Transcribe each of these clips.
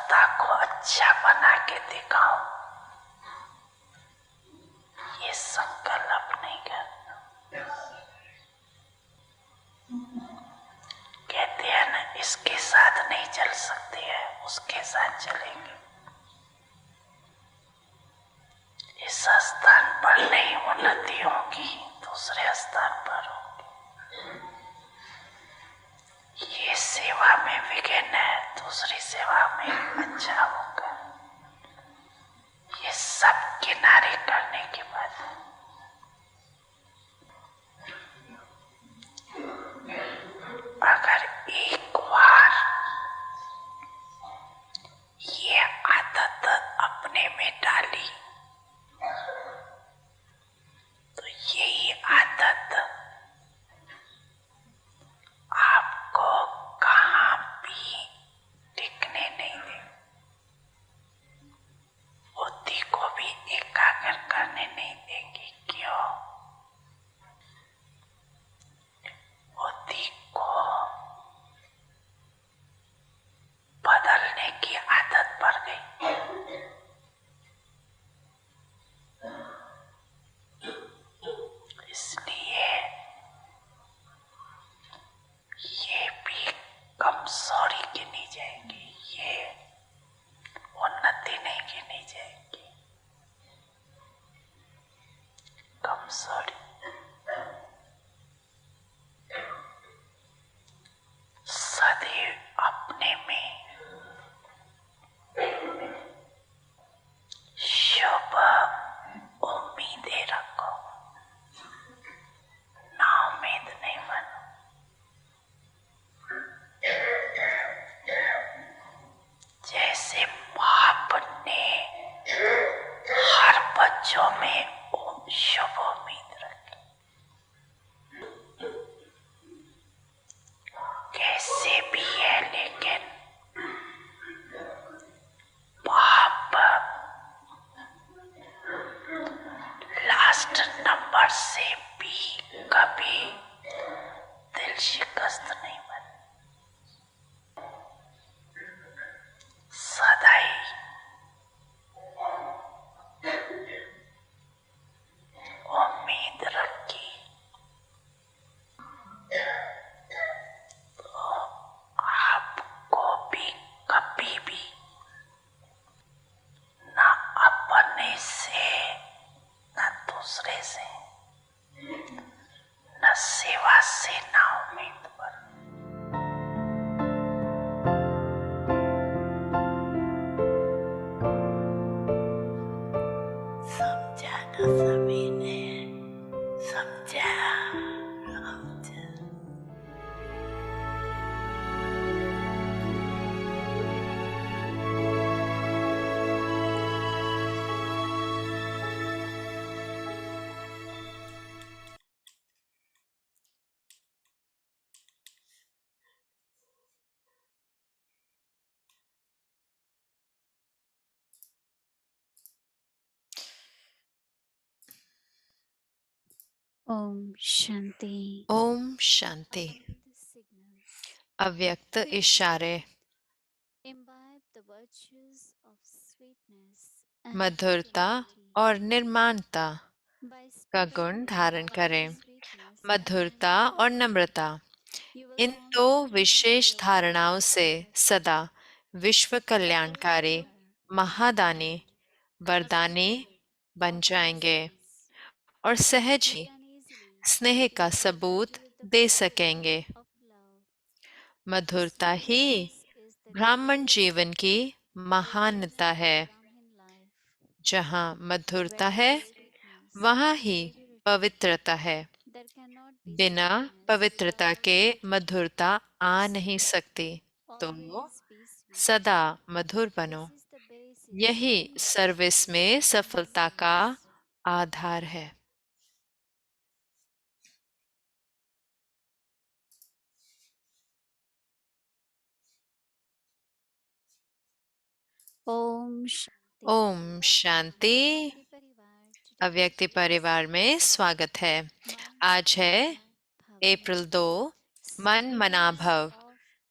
रास्ता को अच्छा बना के दिखाऊं, ये संकल्प नहीं करता। कहते हैं ना, इसके साथ नहीं चल सकते हैं, उसके साथ चलेंगे। इस स्थान पर नहीं उन्नति होगी, दूसरे स्थान पर होगी। ये सेवा में विघ्न है, दूसरी सेवा में अच्छा होगा। ये सब किनारे करने के बाद अगर एक बार ये आदत अपने में डाली, तो यही आदत आपको कहाँ भी टिकने नहीं देगी, बुद्धि को भी एकाग्र करने नहीं देंगी। क्यों? बुद्धि को बदलने की आदत पड़ गई। इसलिए ये भी कमजोरी गिनी जाएगी, ये उन्नति नहीं गिनी जाएगी, कमजोरी। सदैव अपने में शुभ उम्मीदें रखो, ना उम्मीद नहीं बनो। जैसे बाप ने हर बच्चों में शुभ उम्मीद रखी, कैसे भी है, लेकिन बाप लास्ट नंबर से भी कभी दिल शिकस्त नहीं बने। सदैव उम्मीद रखी तो आपको भी कभी भी ना अपने से, न दूसरे से, न सेवा से, ना उम्मीद पर। समझा ना सभी ने? समझा? ओम शांति। ओम शांति। अव्यक्त इशारे। मधुरता और निर्माणता का गुण धारण करें। मधुरता और नम्रता, इन दो विशेष धारणाओं से सदा विश्व कल्याणकारी महादानी वरदानी बन जाएंगे और सहज ही स्नेह का सबूत दे सकेंगे। मधुरता ही ब्राह्मण जीवन की महानता है। जहाँ मधुरता है, वहाँ ही पवित्रता है। बिना पवित्रता के मधुरता आ नहीं सकती। तो सदा मधुर बनो, यही सर्विस में सफलता का आधार है। ओम शांति। अव्यक्ति परिवार में स्वागत है। आज है अप्रैल 2, मन मना भव,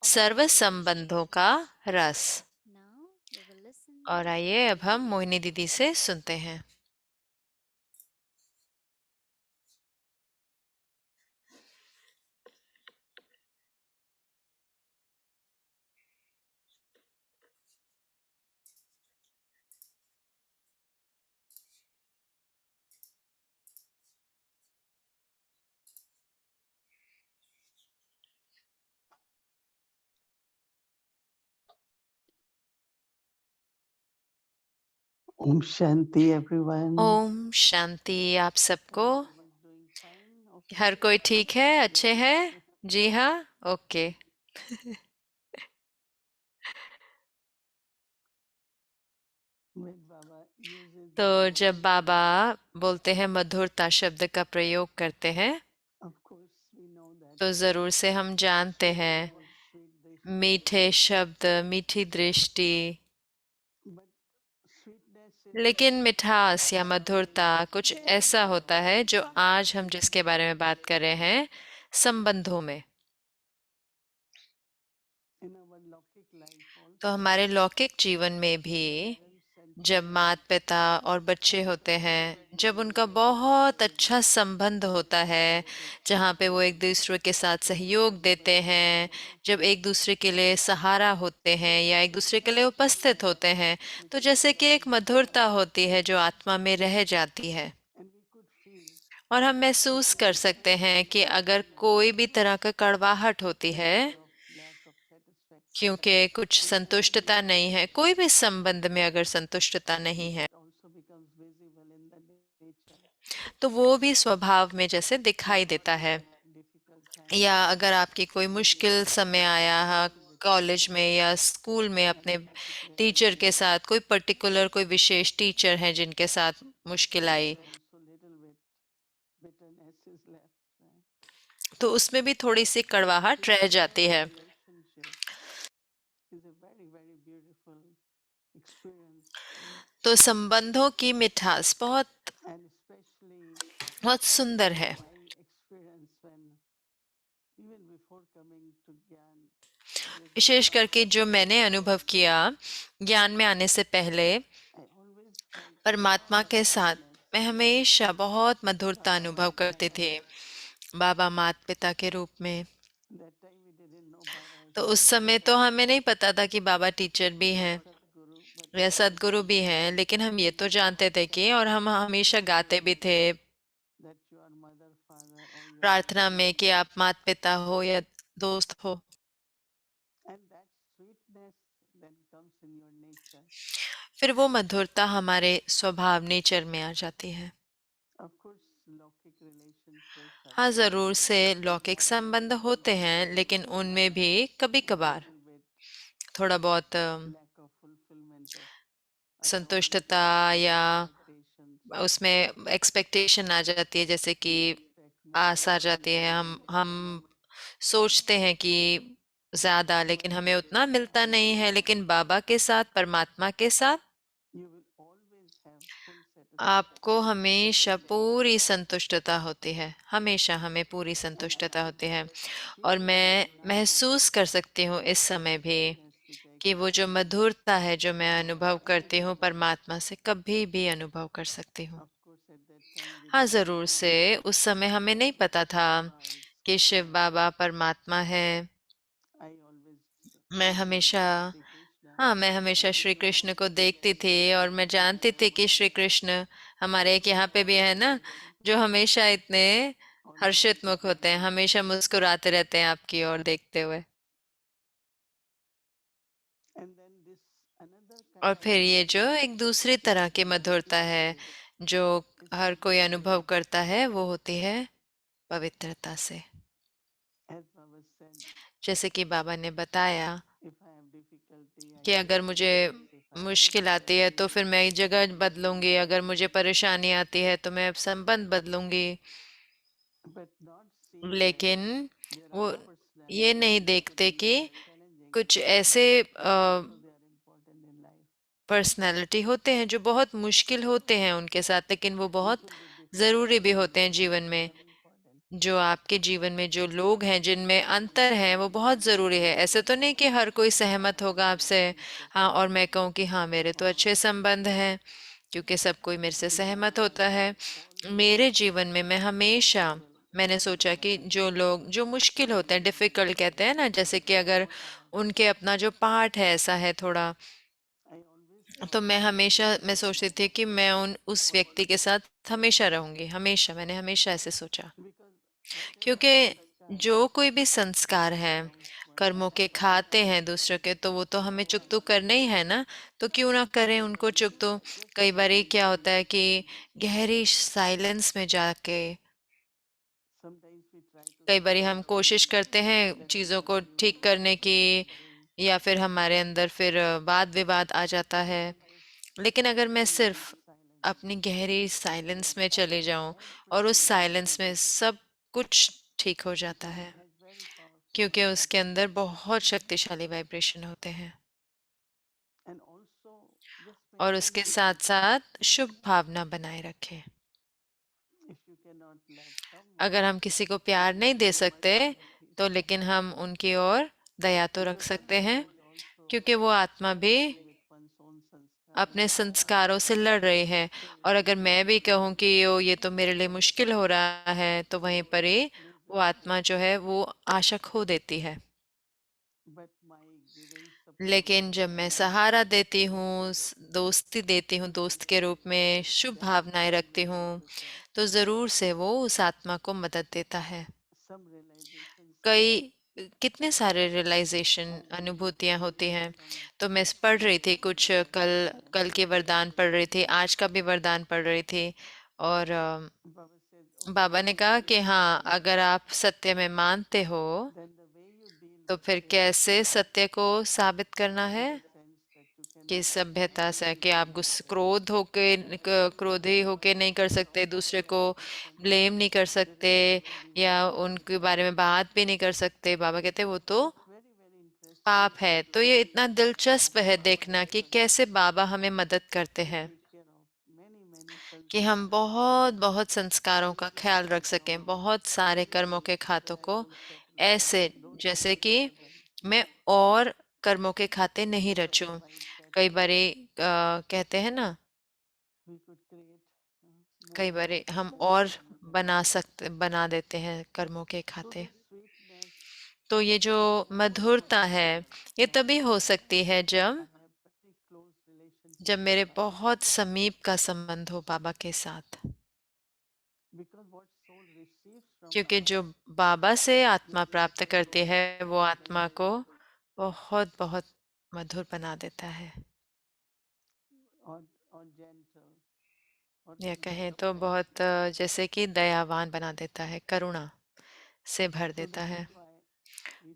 सर्व संबंधों का रस। और आइए अब हम मोहिनी दीदी से सुनते हैं। ओम शांति एवरीवन। ओम शांति आप सबको। हर कोई ठीक है, अच्छे हैं? जी हाँ, ओके। तो जब बाबा बोलते हैं मधुरता शब्द का प्रयोग करते हैं तो जरूर से हम जानते हैं मीठे शब्द, मीठी दृष्टि, लेकिन मिठास या मधुरता कुछ ऐसा होता है जो आज हम जिसके बारे में बात कर रहे हैं, संबंधों में। तो हमारे लौकिक जीवन में भी जब माता पिता और बच्चे होते हैं, जब उनका बहुत अच्छा संबंध होता है, जहाँ पे वो एक दूसरे के साथ सहयोग देते हैं, जब एक दूसरे के लिए सहारा होते हैं या एक दूसरे के लिए उपस्थित होते हैं, तो जैसे कि एक मधुरता होती है जो आत्मा में रह जाती है। और हम महसूस कर सकते हैं कि अगर कोई भी तरह का कड़वाहट होती है, क्योंकि कुछ संतुष्टता नहीं है, कोई भी संबंध में अगर संतुष्टता नहीं है, तो वो भी स्वभाव में जैसे दिखाई देता है। या अगर आपकी कोई मुश्किल समय आया है कॉलेज में या स्कूल में, अपने टीचर के साथ, कोई पर्टिकुलर कोई विशेष टीचर हैं जिनके साथ मुश्किल आई, तो उसमें भी थोड़ी सी कड़वाहट रह जाती है। तो संबंधों की मिठास बहुत बहुत सुंदर है। विशेष करके जो मैंने अनुभव किया ज्ञान में आने से पहले, परमात्मा के साथ मैं हमेशा बहुत मधुरता अनुभव करते थे, बाबा माता पिता के रूप में। तो उस समय तो हमें नहीं पता था कि बाबा टीचर भी हैं या सदगुरु भी हैं, लेकिन हम ये तो जानते थे कि, और हम हमेशा गाते भी थे प्रार्थना में कि आप माता पिता हो या दोस्त हो। फिर वो मधुरता हमारे स्वभाव नेचर में आ जाती है। हाँ, जरूर से लौकिक संबंध होते हैं, लेकिन उनमें भी कभी कभार थोड़ा बहुत संतुष्टता या उसमें एक्सपेक्टेशन आ जाती है, जैसे कि आस आ जाती है। हम सोचते हैं कि ज्यादा, लेकिन हमें उतना मिलता नहीं है। लेकिन बाबा के साथ, परमात्मा के साथ आपको हमेशा पूरी संतुष्टता होती है, हमेशा हमें पूरी संतुष्टता होती है। और मैं महसूस कर सकती हूँ इस समय भी कि वो जो मधुरता है जो मैं अनुभव करती हूँ परमात्मा से, कभी भी अनुभव कर सकती हूँ। हाँ, जरूर से उस समय हमें नहीं पता था कि शिव बाबा परमात्मा है। मैं हमेशा हाँ, मैं हमेशा श्री कृष्ण को देखती थी और मैं जानती थी कि श्री कृष्ण हमारे एक यहाँ पे भी है ना, जो हमेशा इतने हर्षित मुख होते हैं, हमेशा मुस्कुराते रहते हैं आपकी ओर देखते हुए। और फिर ये जो एक दूसरी तरह की मधुरता है जो हर कोई अनुभव करता है, वो होती है पवित्रता से। जैसे कि बाबा ने बताया कि अगर मुझे मुश्किल आती है तो फिर मैं जगह बदलूंगी, अगर मुझे परेशानी आती है तो मैं संबंध बदलूंगी। लेकिन वो ये नहीं देखते कि कुछ ऐसे पर्सनालिटी होते हैं जो बहुत मुश्किल होते हैं उनके साथ, लेकिन वो बहुत जरूरी भी होते हैं जीवन में। जो आपके जीवन में जो लोग हैं जिनमें अंतर है वो बहुत ज़रूरी है। ऐसे तो नहीं कि हर कोई सहमत होगा आपसे, हाँ, और मैं कहूँ कि हाँ मेरे तो अच्छे संबंध हैं, क्योंकि सब कोई मेरे से सहमत होता है। मेरे जीवन में मैं हमेशा मैंने सोचा कि जो लोग जो मुश्किल होते हैं, डिफिकल्ट कहते हैं ना, जैसे कि अगर उनके अपना जो पार्ट है ऐसा है थोड़ा, तो मैं हमेशा मैं सोचती थी कि मैं उन उस व्यक्ति के साथ हमेशा रहूंगी, हमेशा, मैंने हमेशा ऐसे सोचा। क्योंकि जो कोई भी संस्कार है, कर्मों के खाते हैं दूसरों के, तो वो तो हमें चुकतो करने ही है ना, तो क्यों ना करें उनको चुकतो। कई बार क्या होता है कि गहरी साइलेंस में जाके कई बार हम कोशिश करते हैं चीज़ों को ठीक करने की, या फिर हमारे अंदर फिर वाद विवाद आ जाता है। लेकिन अगर मैं सिर्फ अपनी गहरी साइलेंस में चले जाऊं, और उस साइलेंस में सब कुछ ठीक हो जाता है, क्योंकि उसके अंदर बहुत शक्तिशाली वाइब्रेशन होते हैं। और उसके साथ साथ शुभ भावना बनाए रखें। अगर हम किसी को प्यार नहीं दे सकते, तो लेकिन हम उनकी ओर दया तो रख सकते हैं, क्योंकि वो आत्मा भी अपने संस्कारों से लड़ रही है। और अगर मैं भी कहूँ कि ये तो मेरे लिए मुश्किल हो रहा है, तो वहीं पर ही वो आत्मा जो है वो आशा खो देती है। लेकिन जब मैं सहारा देती हूँ, दोस्ती देती हूँ, दोस्त के रूप में शुभ भावनाएं रखती हूँ, तो जरूर से वो उस आत्मा को मदद देता है। कई कितने सारे रियलाइजेशन अनुभूतियां होती हैं। तो मैं पढ़ रही थी कुछ, कल कल के वरदान पढ़ रही थी, आज का भी वरदान पढ़ रही थी। और बाबा ने कहा कि हाँ, अगर आप सत्य में मानते हो, तो फिर कैसे सत्य को साबित करना है, कि सभ्यता से कि आप क्रोधी होके नहीं कर सकते, दूसरे को ब्लेम नहीं कर सकते, या उनके बारे में बात भी नहीं कर सकते। बाबा कहते वो तो पाप है। तो ये इतना दिलचस्प है देखना कि कैसे बाबा हमें मदद करते हैं कि हम बहुत बहुत संस्कारों का ख्याल रख सकें, बहुत सारे कर्मों के खातों को, ऐसे जैसे कि मैं और कर्मों के खाते नहीं रचूं। कई बारी कहते हैं ना, कई बारी हम और बना देते हैं कर्मों के खाते। तो ये जो मधुरता है, ये तभी हो सकती है जब मेरे बहुत समीप का संबंध हो बाबा के साथ। क्योंकि जो बाबा से आत्मा प्राप्त करती है, वो आत्मा को बहुत बहुत मधुर बना देता है, या कहें तो बहुत जैसे कि दयावान बना देता है, करुणा से भर देता है।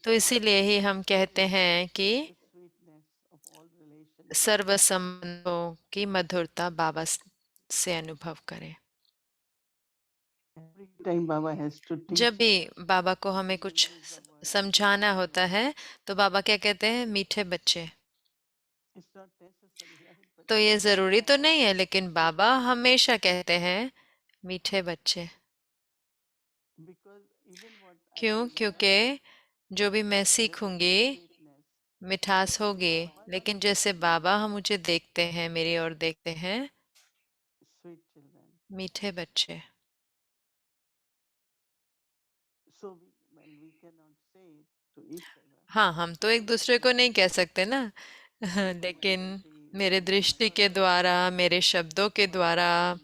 तो इसीलिए ही हम कहते हैं कि सर्व संबंधों की मधुरता बाबा से अनुभव करें। जब भी बाबा को हमें कुछ समझाना होता है, तो बाबा क्या कहते हैं, मीठे बच्चे। तो ये जरूरी तो नहीं है, लेकिन बाबा हमेशा कहते हैं मीठे बच्चे। क्यों? क्योंकि जो भी मैं सीखूंगी मिठास होगी, लेकिन जैसे बाबा हम मुझे देखते हैं, मेरी ओर देखते हैं, मीठे बच्चे। हाँ, हम तो एक दूसरे को नहीं कह सकते ना, लेकिन मेरे दृष्टि के द्वारा, मेरे शब्दों के द्वारा,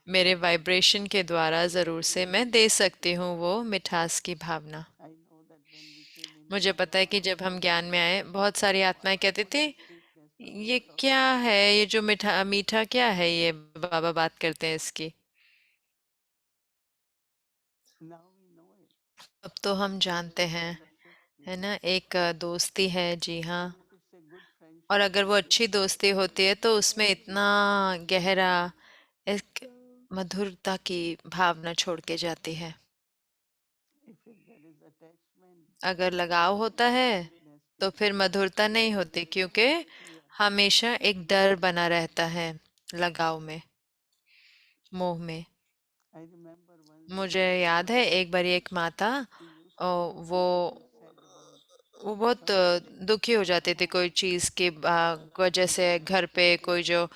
मेरे वाइब्रेशन के द्वारा जरूर से मैं दे सकती हूँ वो मिठास की भावना। मुझे पता है कि जब हम ज्ञान में आए, बहुत सारी आत्माएं कहती थी ये क्या है, ये जो मीठा मीठा क्या है, ये बाबा बात करते हैं इसकी। अब तो हम जानते हैं, है ना, एक दोस्ती है, जी हाँ। और अगर वो अच्छी दोस्ती होती है, तो उसमें इतना गहरा एक मधुरता की भावना छोड़ के जाती है। अगर लगाव होता है, तो फिर मधुरता नहीं होती, क्योंकि हमेशा एक डर बना रहता है लगाव में, मोह में। मुझे याद है एक बारी एक माता वो बहुत दुखी हो जाते थे कोई चीज की वजह से। घर पे कोई जो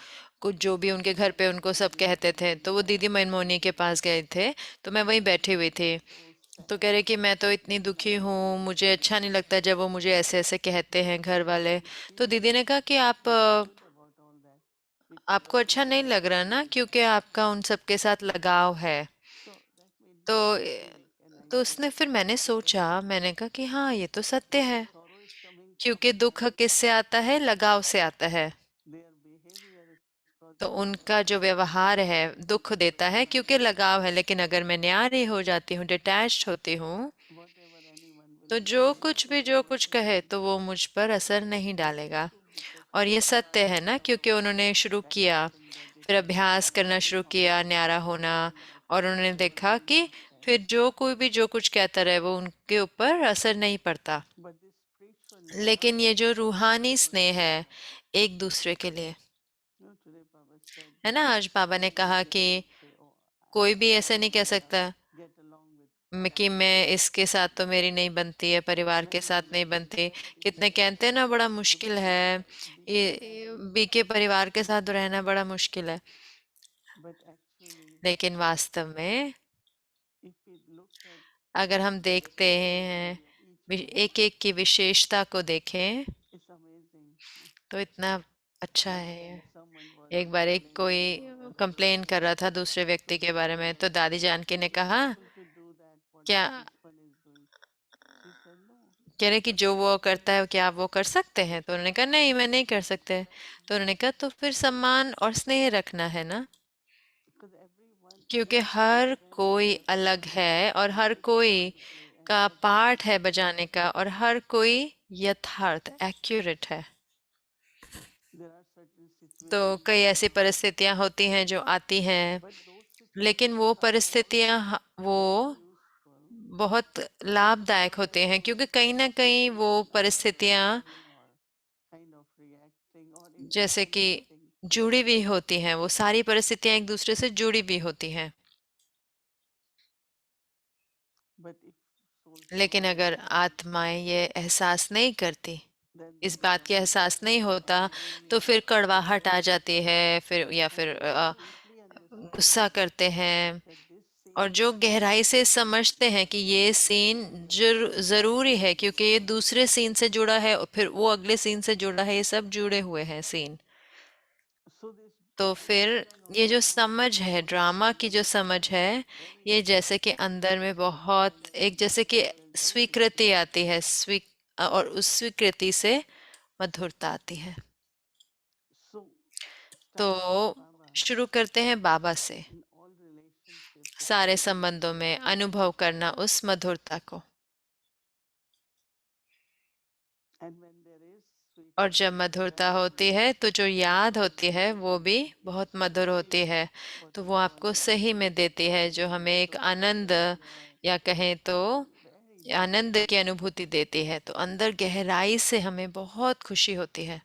कुछ जो भी उनके घर पे उनको सब कहते थे, तो वो दीदी मनमोहनी के पास गए थे। तो मैं वहीं बैठी हुई थी, तो कह रहे कि मैं तो इतनी दुखी हूँ, मुझे अच्छा नहीं लगता जब वो मुझे ऐसे ऐसे कहते हैं घर वाले। तो दीदी ने कहा कि आप आपको अच्छा नहीं लग रहा ना, क्योंकि आपका उन सब के साथ लगाव है। तो तो उसने फिर मैंने सोचा, मैंने कहा कि हाँ ये तो सत्य है, क्योंकि दुख किससे आता है, लगाव से आता है। तो उनका जो व्यवहार है दुख देता है क्योंकि लगाव है, लेकिन अगर मैं न्यारी हो जाती हूँ, डिटैच्ड होती हूँ, तो जो कुछ कहे तो वो मुझ पर असर नहीं डालेगा। और ये सत्य है ना, क्योंकि उन्होंने शुरू किया, फिर अभ्यास करना शुरू किया न्यारा होना, और उन्होंने देखा कि फिर जो कोई भी जो कुछ कहता रहे वो उनके ऊपर असर नहीं पड़ता। लेकिन ये जो रूहानी स्नेह है एक दूसरे के लिए, है ना, आज बाबा ने कहा कि कोई भी ऐसे नहीं कह सकता कि मैं इसके साथ तो मेरी नहीं बनती है, परिवार के साथ नहीं बनती। कितने कहते हैं ना बड़ा मुश्किल है, ये बीके परिवार के साथ रहना बड़ा मुश्किल है। लेकिन वास्तव में अगर हम देखते हैं, एक एक की विशेषता को देखें, तो इतना अच्छा है ये। एक बार एक कोई कंप्लेन कर रहा था दूसरे व्यक्ति के बारे में, तो दादी जानकी ने कहा, क्या कह रहे कि जो वो करता है क्या आप वो कर सकते हैं? तो उन्होंने कहा नहीं, मैं नहीं कर सकते। तो उन्होंने कहा तो फिर सम्मान और स्नेह रखना है ना, क्योंकि हर कोई अलग है और हर कोई का पार्ट है बजाने का, और हर कोई यथार्थ एक्यूरेट है। तो कई ऐसी परिस्थितियां होती हैं जो आती हैं, लेकिन वो परिस्थितियां वो बहुत लाभदायक होते हैं, क्योंकि कहीं ना कहीं वो परिस्थितियां जैसे कि जुड़ी हुई होती हैं, वो सारी परिस्थितियां एक दूसरे से जुड़ी हुई होती हैं। लेकिन अगर आत्माएं ये एहसास नहीं करती, इस बात का एहसास नहीं होता, तो फिर कड़वाहट आ जाती है, फिर या फिर गुस्सा करते हैं। और जो गहराई से समझते हैं कि ये सीन जरूरी है, क्योंकि ये दूसरे सीन से जुड़ा है और फिर वो अगले सीन से जुड़ा है, ये सब जुड़े हुए हैं सीन। तो फिर ये जो समझ है, ड्रामा की जो समझ है, ये जैसे कि अंदर में बहुत एक जैसे कि स्वीकृति आती है, और उस स्वीकृति से मधुरता आती है। तो शुरू करते हैं बाबा से, सारे संबंधों में अनुभव करना उस मधुरता को। और जब मधुरता होती है तो जो याद होती है वो भी बहुत मधुर होती है, तो वो आपको सही में देती है, जो हमें एक आनंद, या कहें तो आनंद की अनुभूति देती है। तो अंदर गहराई से हमें बहुत खुशी होती है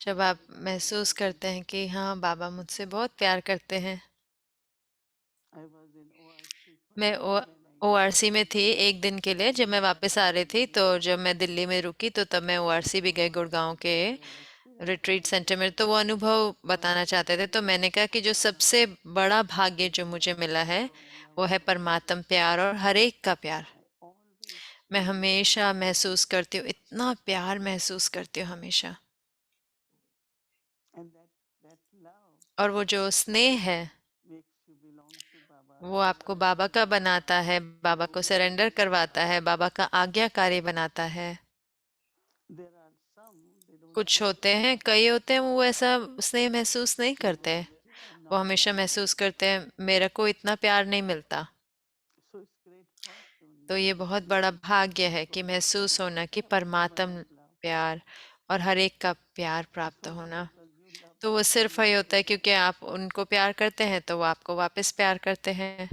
जब आप महसूस करते हैं कि हाँ बाबा मुझसे बहुत प्यार करते हैं। मैं ओआरसी में थी एक दिन के लिए, जब मैं वापस आ रही थी, तो जब मैं दिल्ली में रुकी तो तब मैं ओआरसी भी गई, गुड़गांव के रिट्रीट सेंटर में। तो वो अनुभव बताना चाहते थे, तो मैंने कहा कि जो सबसे बड़ा भाग्य जो मुझे मिला है वो है परमात्म प्यार और हर एक का प्यार। मैं हमेशा महसूस करती हूँ, इतना प्यार महसूस करती हूँ हमेशा। और वो जो स्नेह है वो आपको बाबा का बनाता है, बाबा को सरेंडर करवाता है, बाबा का आज्ञाकारी बनाता है। कुछ होते हैं, कई होते हैं वो ऐसा स्नेह महसूस नहीं करते, वो हमेशा महसूस करते हैं मेरे को इतना प्यार नहीं मिलता। तो ये बहुत बड़ा भाग्य है कि महसूस होना कि परमात्म प्यार और हर एक का प्यार प्राप्त होना। तो वो सिर्फ वही होता है क्योंकि आप उनको प्यार करते हैं तो वो आपको वापस प्यार करते हैं।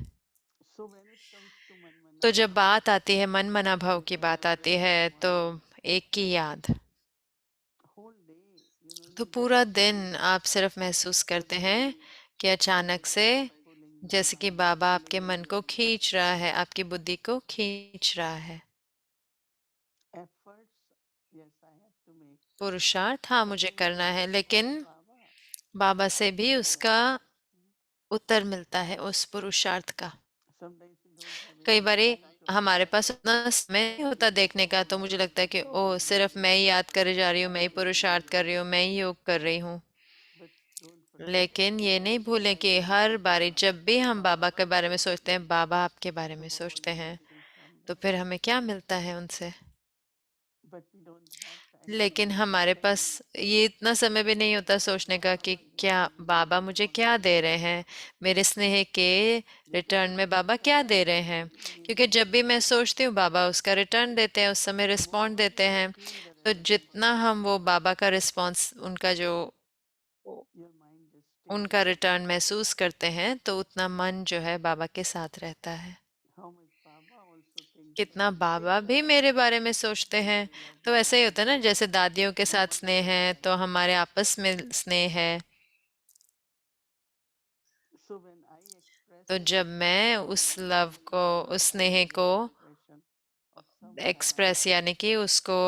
तो जब बात आती है मन मना भाव की बात आती है, तो एक की याद, तो पूरा दिन आप सिर्फ महसूस करते हैं कि अचानक से जैसे कि बाबा आपके मन को खींच रहा है, आपकी बुद्धि को खींच रहा है। पुरुषार्थ हाँ मुझे करना है, लेकिन बाबा से भी उसका उत्तर मिलता है उस पुरुषार्थ का। कई बारी हमारे पास उतना समय नहीं होता देखने का, तो मुझे लगता है कि ओ सिर्फ मैं ही याद करे जा रही हूँ, मैं ही पुरुषार्थ कर रही हूँ, मैं ही योग कर रही हूँ। लेकिन ये नहीं भूलें कि हर बारी जब भी हम बाबा के बारे में सोचते हैं, बाबा आपके बारे में सोचते हैं, तो फिर हमें क्या मिलता है उनसे। लेकिन हमारे पास ये इतना समय भी नहीं होता सोचने का कि क्या बाबा मुझे क्या दे रहे हैं, मेरे स्नेह के रिटर्न में बाबा क्या दे रहे हैं। क्योंकि जब भी मैं सोचती हूँ बाबा उसका रिटर्न देते हैं, उस समय रिस्पॉन्ड देते हैं। तो जितना हम वो बाबा का रिस्पॉन्स, उनका जो उनका रिटर्न महसूस करते हैं, तो उतना मन जो है बाबा के साथ रहता है। कितना बाबा भी मेरे बारे में सोचते हैं। तो ऐसे ही होता है ना, जैसे दादियों के साथ स्नेह है तो हमारे आपस में स्नेह है। तो जब मैं उस लव को, उस स्नेह को एक्सप्रेस यानी कि उसको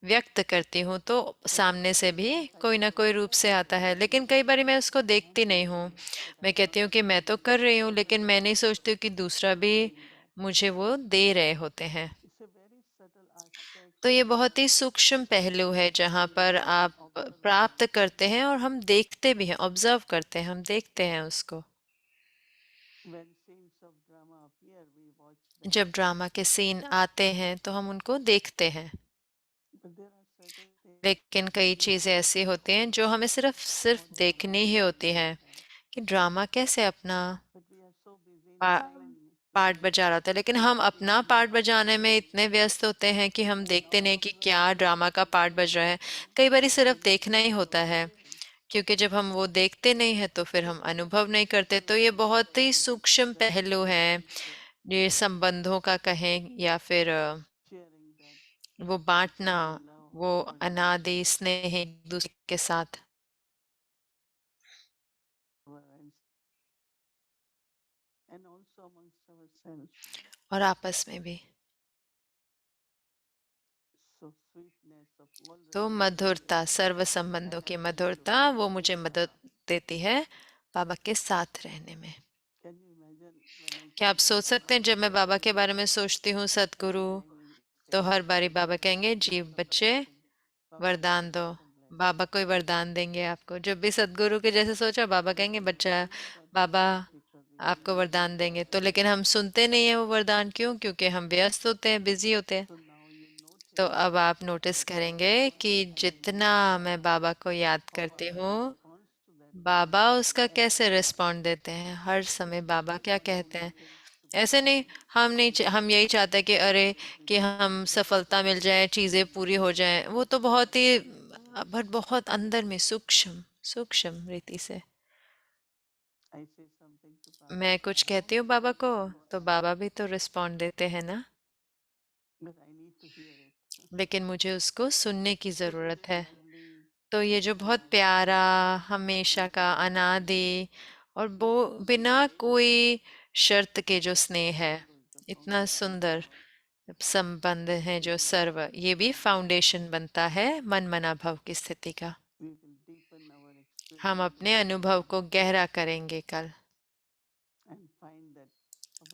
व्यक्त करती हूँ, तो सामने से भी कोई ना कोई रूप से आता है। लेकिन कई बार मैं उसको देखती नहीं हूँ। मैं कहती हूँ कि मैं तो कर रही हूँ, लेकिन मैं नहीं सोचती हूँ कि दूसरा भी मुझे वो दे रहे होते हैं। तो ये बहुत ही सूक्ष्म पहलू है जहाँ पर आप प्राप्त करते हैं और हम देखते भी हैं, ऑब्जर्व करते हैं, हम देखते हैं उसको। जब ड्रामा के सीन आते हैं तो हम उनको देखते हैं। लेकिन कई चीजें ऐसी होती हैं जो हमें सिर्फ सिर्फ देखनी ही होती हैं, कि ड्रामा कैसे अपना पा, पार्ट बजा रहा होता है। लेकिन हम अपना पार्ट बजाने में इतने व्यस्त होते हैं कि हम देखते नहीं कि क्या ड्रामा का पार्ट बज रहा है। कई बार सिर्फ देखना ही होता है, क्योंकि जब हम वो देखते नहीं है तो फिर हम अनुभव नहीं करते। तो ये बहुत ही सूक्ष्म पहलू है, ये संबंधों का कहें या फिर वो बांटना, वो अनादि स्नेह एक दूसरे के साथ और आपस में भी। तो मधुरता, सर्व संबंधों की मधुरता, वो मुझे मदद देती है बाबा के साथ रहने में। क्या आप सोच सकते हैं, जब मैं बाबा के बारे में सोचती हूँ सतगुरु, तो हर बारी बाबा कहेंगे जीव बच्चे वरदान दो। बाबा कोई वरदान देंगे आपको। जब भी सतगुरु के जैसे सोचा, बाबा कहेंगे बच्चा, बाबा आपको वरदान देंगे। तो लेकिन हम सुनते नहीं है वो वरदान। क्यों? क्योंकि हम व्यस्त होते हैं, बिजी होते हैं। तो अब आप नोटिस करेंगे कि जितना मैं बाबा को याद करती हूँ, बाबा उसका कैसे रिस्पॉन्ड देते हैं। हर समय बाबा क्या कहते हैं। ऐसे नहीं, हम यही चाहते हैं कि अरे कि हम सफलता मिल जाए, चीजें पूरी हो जाएं। वो तो बहुत ही बट बहुत अंदर में सूक्ष्म सूक्ष्म रीति से मैं कुछ कहती हूँ बाबा को, तो बाबा भी तो रिस्पॉन्ड देते हैं ना। लेकिन मुझे उसको सुनने की जरूरत है। तो ये जो बहुत प्यारा, हमेशा का, अनादि और वो बिना कोई शर्त के जो स्नेह है, इतना सुंदर संबंध है जो सर्व, ये भी फाउंडेशन बनता है मन मना भव की स्थिति का। हम अपने अनुभव को गहरा करेंगे कल,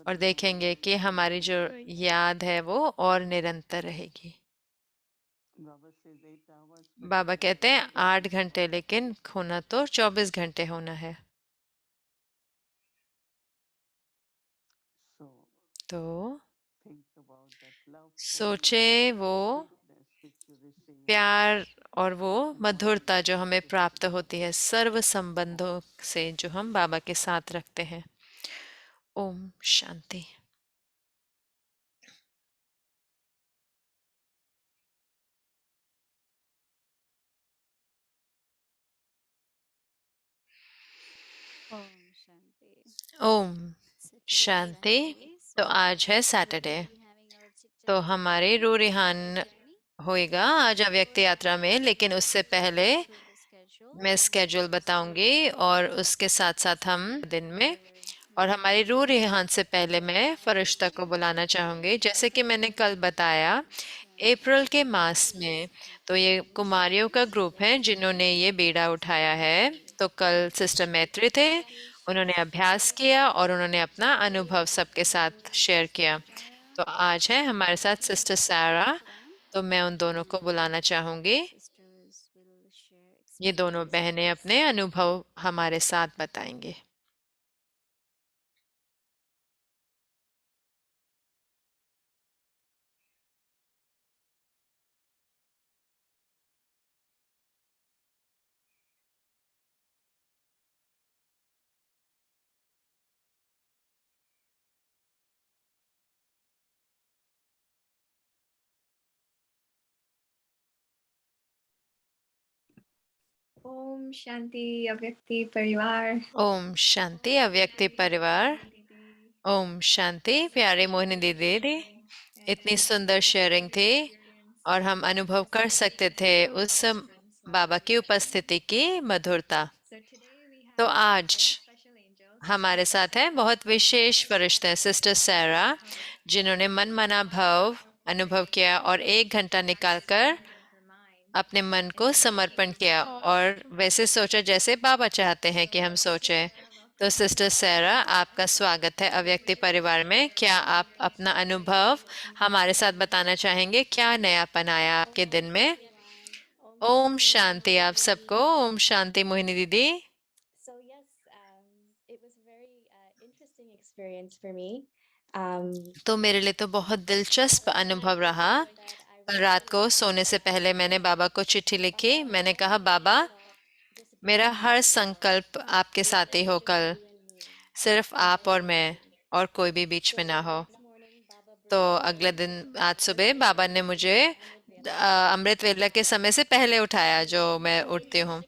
और देखेंगे कि हमारी जो याद है वो और निरंतर रहेगी। बाबा कहते हैं 8 घंटे, लेकिन होना तो 24 घंटे होना है। तो सोचे वो प्यार और वो मधुरता जो हमें प्राप्त होती है सर्व संबंधों से, जो हम बाबा के साथ रखते हैं। Om Shanti. Om Shanti. Om So today is Shanti. Saturday, तो so आज है we Saturday, will be having our chit तो chat session हमारे रूरिहान journey. होएगा आज अव्यक्त यात्रा में। लेकिन उससे पहले Through the schedule, मैं स्केड्यूल बताऊंगी और उसके साथ साथ हम दिन में और हमारी रूह रेहान से पहले मैं फरिश्ता को बुलाना चाहूंगी। जैसे कि मैंने कल बताया, अप्रैल के मास में तो ये कुमारियों का ग्रुप है जिन्होंने ये बीड़ा उठाया है। तो कल सिस्टर मैत्री थे, उन्होंने अभ्यास किया और उन्होंने अपना अनुभव सबके साथ शेयर किया। तो आज है हमारे साथ सिस्टर सारा, तो मैं उन दोनों को बुलाना चाहूंगी। ये दोनों बहनें अपने अनुभव हमारे साथ बताएंगे। ओम शांति अव्यक्ति परिवार। ओम शांति अव्यक्ति परिवार। ओम शांति प्यारे मोहिनी दीदी। इतनी सुंदर शेयरिंग थी और हम अनुभव कर सकते थे उस बाबा की उपस्थिति की मधुरता। तो आज हमारे साथ है बहुत विशेष फरिश्ते सिस्टर सैरा, जिन्होंने मन मना भाव अनुभव किया और 1 घंटा निकालकर अपने मन को समर्पण किया और वैसे सोचा जैसे बाबा चाहते हैं कि हम सोचें। तो सिस्टर सैरा, आपका स्वागत है अव्यक्ति परिवार में। क्या आप अपना अनुभव हमारे साथ बताना चाहेंगे? क्या नयापन आया आपके दिन में? ओम शांति आप सबको। ओम शांति मोहिनी दीदी। So yes, it was a very interesting experience for me. तो मेरे लिए तो बहुत दिलचस्प अनुभव रहा। कल रात को सोने से पहले मैंने बाबा को चिट्ठी लिखी। मैंने कहा, बाबा मेरा हर संकल्प आपके साथ ही हो, कल सिर्फ आप और मैं और कोई भी बीच में ना हो। तो अगले दिन आज सुबह बाबा ने मुझे अमृत वेला के समय से पहले उठाया जो मैं उठती हूँ,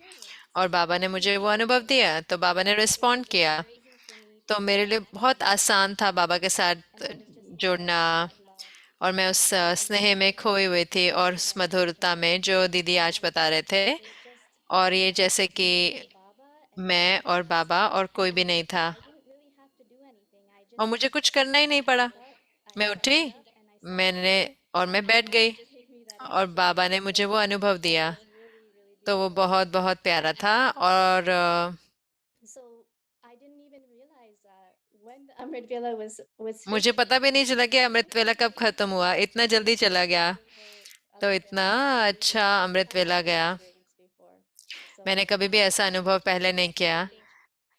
और बाबा ने मुझे वो अनुभव दिया। तो बाबा ने रिस्पॉन्ड किया। तो मेरे लिए बहुत आसान था बाबा के साथ जुड़ना, और मैं उस स्नेह में खोई हुई थी और उस मधुरता में जो दीदी आज बता रहे थे। और ये जैसे कि मैं और बाबा और कोई भी नहीं था, और मुझे कुछ करना ही नहीं पड़ा। मैं उठी, मैंने और मैं बैठ गई और बाबा ने मुझे वो अनुभव दिया। तो वो बहुत बहुत प्यारा था। और मुझे पता भी नहीं चला कि अमृत वेला कब खत्म हुआ, इतना जल्दी चला गया। तो इतना अच्छा अमृत वेला गया, मैंने कभी भी ऐसा अनुभव पहले नहीं किया।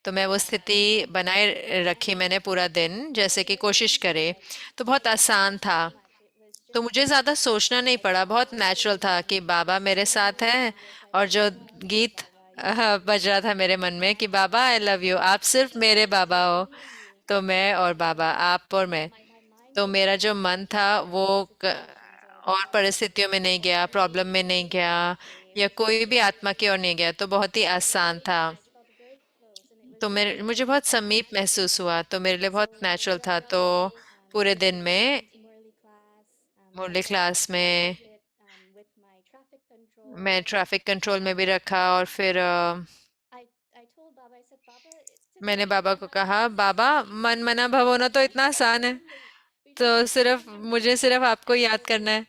तो मैं वो स्थिति बनाए रखी मैंने पूरा दिन, जैसे कि कोशिश करे। तो बहुत आसान था, तो मुझे ज़्यादा सोचना नहीं पड़ा, बहुत नेचुरल था कि बाबा मेरे साथ हैं। और जो गीत बज रहा था मेरे मन में कि बाबा आई लव यू, आप सिर्फ मेरे बाबा हो। तो मैं और बाबा, आप और मैं। तो मेरा जो मन था वो और परिस्थितियों में नहीं गया, प्रॉब्लम में नहीं गया, या कोई भी आत्मा की ओर नहीं गया। तो बहुत ही आसान था। तो मुझे बहुत समीप महसूस हुआ, तो मेरे लिए बहुत नेचुरल था। तो पूरे दिन में मुरली क्लास में मैं ट्रैफिक कंट्रोल में भी रखा, और फिर मैंने बाबा को कहा, बाबा मन मना भव होना तो इतना आसान है, तो सिर्फ मुझे सिर्फ आपको याद करना है।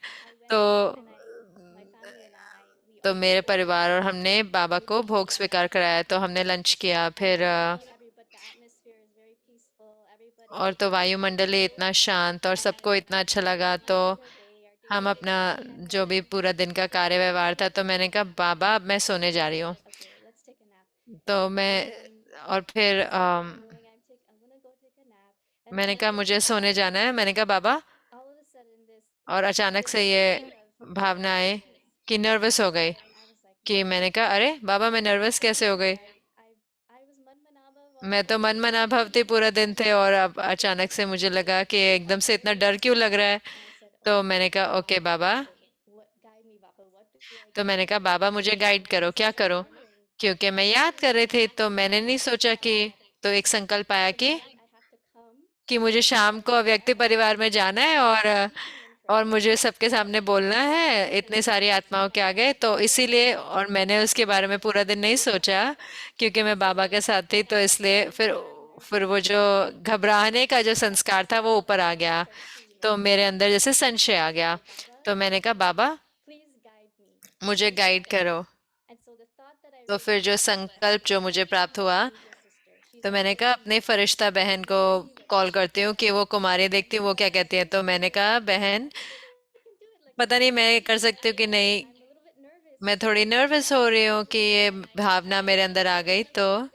तो मेरे परिवार और हमने बाबा को भोग स्वीकार कराया। तो हमने लंच किया, फिर और तो वायुमंडल ही इतना शांत और सबको इतना अच्छा लगा। तो हम अपना जो भी पूरा दिन का कार्य व्यवहार था, तो मैंने कहा, बाबा अब मैं सोने जा रही हूँ। तो मैं और फिर मैंने कहा मुझे सोने जाना है। मैंने कहा बाबा, और अचानक से ये भावना आई कि नर्वस हो गई। कि मैंने कहा, अरे बाबा मैं नर्वस कैसे हो गई? मैं तो मन मना भव थी पूरा दिन थे, और अब अचानक से मुझे लगा कि एकदम से इतना डर क्यों लग रहा है। तो मैंने कहा ओके बाबा। तो मैंने कहा बाबा मुझे गाइड करो, क्या करो? क्योंकि मैं याद कर रही थी, तो मैंने नहीं सोचा कि, तो एक संकल्प आया कि मुझे शाम को अव्यक्ति परिवार में जाना है, और और मुझे सबके सामने बोलना है इतने सारी आत्माओं के आगे, तो इसीलिए, और मैंने उसके बारे में पूरा दिन नहीं सोचा क्योंकि मैं बाबा के साथ थी, तो इसलिए फिर वो जो घबराने का जो संस्कार था वो ऊपर आ गया, तो मेरे अंदर जैसे संशय आ गया। तो मैंने कहा बाबा please guide me. मुझे गाइड करो। And so the thought that I तो really फिर जो had was, संकल्प जो मुझे call प्राप्त my हुआ, angel sister. She's तो मैंने कहा also अपने female. फरिश्ता बहन को कॉल करती हूँ कि वो कुमारी, देखती हूँ वो क्या कहती है। तो मैंने कहा बहन I think I can do it. Like, पता नहीं मैं कर सकती हूँ कि नहीं, I'm a little bit nervous. मैं थोड़ी नर्वस हो रही हूँ कि ये भावना मेरे अंदर आ गई, तो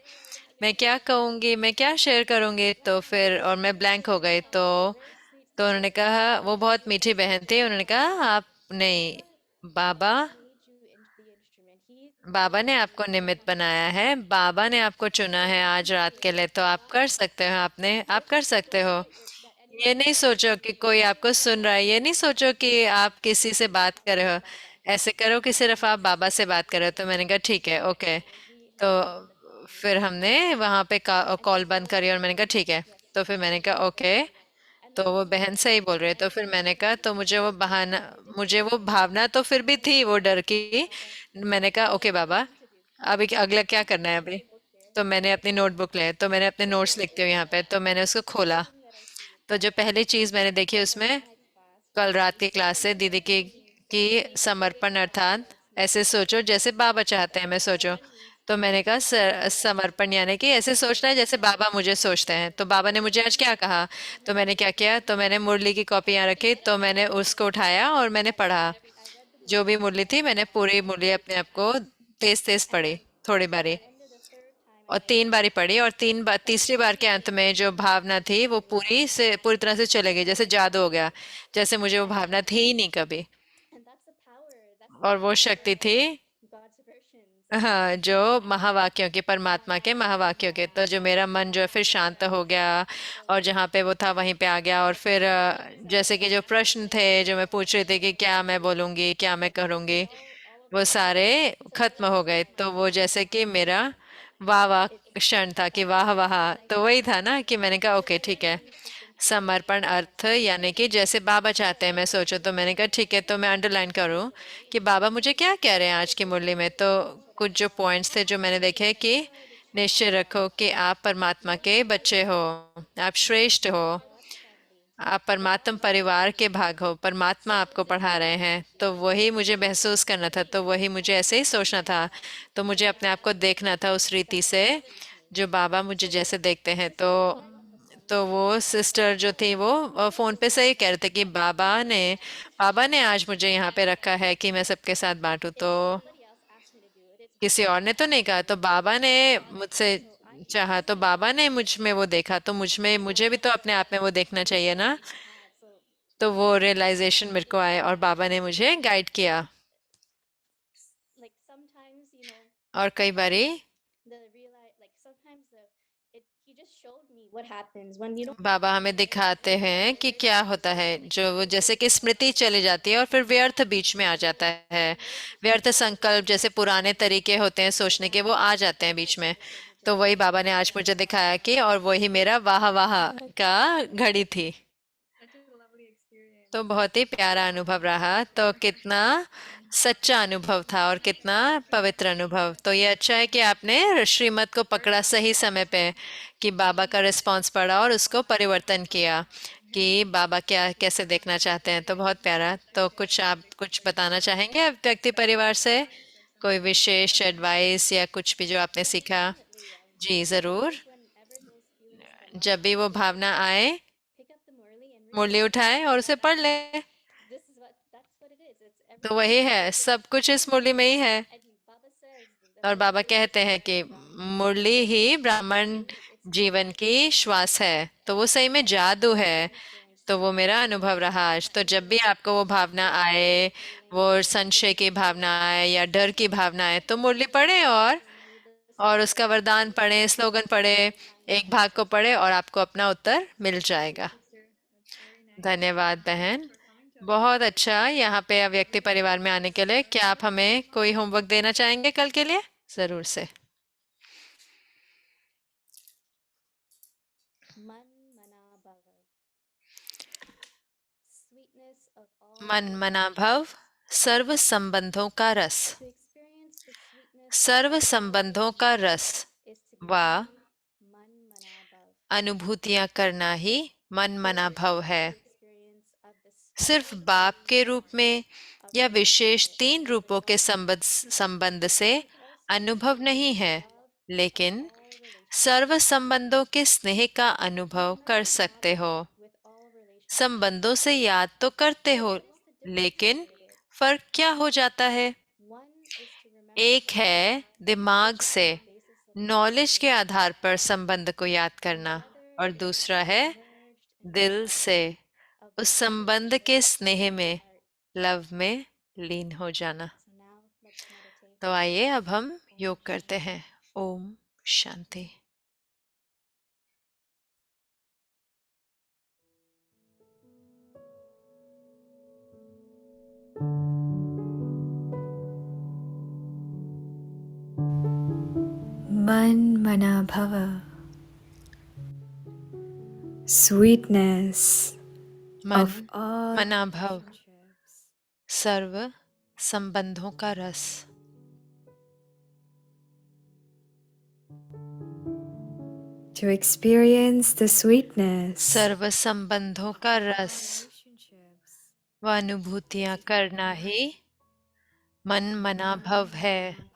मैं क्या कहूँगी, मैं क्या शेयर करूँगी। तो फिर और मैं ब्लैंक हो गई। Very sweet तो sister. उन्होंने कहा, वो बहुत मीठी बहन थी, उन्होंने कहा आप नहीं, बाबा, God made you into the instrument. He Baba made ने you आपको to निमित्त become बनाया God. है, बाबा ने आपको चुना है You आज can do रात के it. लिए, तो आप God कर is with सकते you. हो, आप कर Don't सकते think हो। that ये anyone's नहीं सोचो listening कि to you. कोई आपको सुन रहा है, ये नहीं सोचो कि आप किसी से बात कर रहे हो, Baba. ऐसे करो कि सिर्फ आप बाबा से बात कर रहे हो। तो मैंने कहा ठीक है, ओके। And we तो hung up on the call and we फिर prayed. हमने वहां पे And कॉल she बंद told करी और me, मैंने कहा ठीक है। yes, तो फिर मैंने she's कहा right. ओके। And तो then वो so बहन सही बोल रही है। I तो फिर didn't मैंने कहा, believe तो it मुझे वो first. बहाना, I didn't मुझे वो believe it. भावना तो फिर भी थी, वो डर की। Baba, मैंने कहा what okay are we Baba, going to do? अभी अगला क्या I करना है took my अभी। notebook there तो मैंने अपनी नोटबुक ले, तो मैंने अपने and I नोट्स लिखती हूँ यहाँ opened पे, तो मैंने उसको the खोला। first thing that I see is तो जो पहली चीज मैंने देखी from उसमें, tonight's class कल was रात की क्लास से दीदी की समर्पण, अर्थात ऐसे सोचो जैसे बाबा चाहते हैं मैं सोचो। तो मैंने कहा समर्पण यानी कि ऐसे सोचना है जैसे बाबा मुझे सोचते हैं। तो बाबा ने मुझे आज क्या कहा, तो मैंने क्या किया, तो मैंने मुरली की कॉपी यहाँ रखी, तो मैंने उसको उठाया और मैंने पढ़ा। I read the जो भी Murli मुरली थी मैंने पूरी मुरली अपने आप को तेज तेज पढ़ी, and थोड़ी by बारी, the end of the third time और I read 3 बारी पढ़ी, और तीसरी बार के अंत में जो भावना थी वो पूरी तरह से चले गई, जैसे जादू हो गया, जैसे मुझे वो भावना थी ही नहीं कभी। and that's the power. That's the और वो power शक्ति of थी, God's versions. हाँ, जो महावाक्यों की, परमात्मा के महावाक्यों के। तो जो मेरा मन जो है फिर शांत हो गया, और जहाँ पे वो था वहीं पे आ गया। और फिर जैसे कि जो प्रश्न थे जो मैं पूछ रही थी कि क्या मैं बोलूंगी, क्या मैं करूंगी, All of वो them सारे खत्म हो गए। तो वो जैसे कि मेरा वाह वाह it's क्षण था कि that's वाह the वाह। तो excitement. वही था ना कि मैंने कहा ओके ठीक है, You to think through it. समर्पण अर्थ यानी कि जैसे बाबा चाहते हैं मैं सोचूं। तो मैंने कहा ठीक है, तो मैं अंडरलाइन करूं कि बाबा मुझे क्या कह रहे हैं आज की मुरली में। तो कुछ जो पॉइंट्स थे जो मैंने देखे कि निश्चय रखो कि आप परमात्मा के बच्चे हो, आप श्रेष्ठ हो, God's family. आप परमात्म परिवार के भाग हो, परमात्मा आपको पढ़ा रहे हैं। तो वही मुझे महसूस करना था, तो वही मुझे ऐसे ही सोचना था, तो मुझे अपने आप को देखना था उस रीति से जो बाबा मुझे जैसे देखते हैं। तो वो सिस्टर जो थी वो फोन पे से ही कह रहे थे कि बाबा ने आज मुझे यहाँ पे रखा है कि मैं सबके साथ बांटूं। तो Nobody else asked me to do it. It's किसी Baba और who ने तो नहीं asked कहा, me तो to do बाबा it. ने मुझसे So I चाहा, तो trusted बाबा ने Baba. मुझ में वो देखा, तो मुझे भी तो अपने आप में वो देखना चाहिए ना। I had तो वो रियलाइजेशन मेरे को आए और बाबा ने मुझे गाइड किया। like sometimes और कई बारी sometimes he just showed me what happens when you don't बाबा हमें दिखाते हैं कि क्या होता है, जो वो जैसे कि स्मृति चली जाती है और फिर व्यर्थ बीच में आ जाता है, व्यर्थ संकल्प जैसे पुराने तरीके होते हैं सोचने के, वो आ जाते हैं बीच में। तो वही बाबा ने आज मुझे दिखाया कि, और वही मेरा वाह वाह का घड़ी थी। तो बहुत ही प्यारा अनुभव रहा। तो कितना सच्चा अनुभव था और कितना पवित्र अनुभव। तो ये अच्छा है कि आपने श्रीमत को पकड़ा सही समय पे, कि बाबा का रिस्पांस पड़ा और उसको परिवर्तन किया कि बाबा क्या कैसे देखना चाहते हैं। तो बहुत प्यारा। तो आप कुछ बताना चाहेंगे आप व्यक्ति परिवार से, कोई विशेष एडवाइस या कुछ भी जो आपने सीखा। definitely जी जरूर। just whenever those feelings come up जब भी वो भावना आए, pick up the Murli and read Murali it. उठाएं और उसे पढ़ लें। That's what it is. It's तो everything वही is है, सब कुछ इस मुरली में ही है। and Baba says और the बाबा Murli is कहते हैं the कि Brahman मुरली ही ब्राह्मण breathe. It's जीवन की श्वास है। तो वो सही में जादू है। experienced तो वो मेरा अनुभव रहा आज। तो जब भी आपको वो भावना आए, वो संशय की भावना आए या डर की भावना आए, तो मुरली पढ़े and read the और उसका slogan. वरदान पढ़े, स्लोगन पढ़े, एक भाग को पढ़े और आपको अपना उत्तर मिल जाएगा। धन्यवाद बहन, बहुत अच्छा यहाँ पे व्यक्ति परिवार में आने के लिए। क्या आप हमें कोई होमवर्क देना चाहेंगे कल के लिए? जरूर से। Man Mana Bhava. Sweetness of मन मना भव सर्व संबंधों का रस। To experience the sweetness सर्व संबंधों का रस is to व become man manabhav. अनुभूतियां करना ही मन मना भव है। The experience of the सिर्फ special बाप के relationship रूप में of या love विशेष with 3 all रूपों के relations, संबंध से but also अनुभव the नहीं है, love of लेकिन all relationships. सर्व संबंधों के स्नेह का अनुभव कर सकते हो। With all relationships. संबंधों से याद तो करते हो, What is the difference लेकिन created? फर्क क्या हो जाता है? One is to remember एक the है love दिमाग which is से on the basis of knowledge के knowledge, आधार पर संबंध को याद and the करना, other और is दूसरा है merged in the दिल love से of the उस true संबंध के relationship स्नेह of में, the heart. लव में लीन हो जाना। So now let's meditate. तो आइए अब हम Om योग करते Shanti. हैं। Om Shanti. Man mana bhava. Sweetness मन of all मना भव relationships. सर्व संबंधों का रस। To experience the sweetness सर्व संबंधों का रस relationships. व अनुभूतियां करना ही मन मना भव है। Bhava.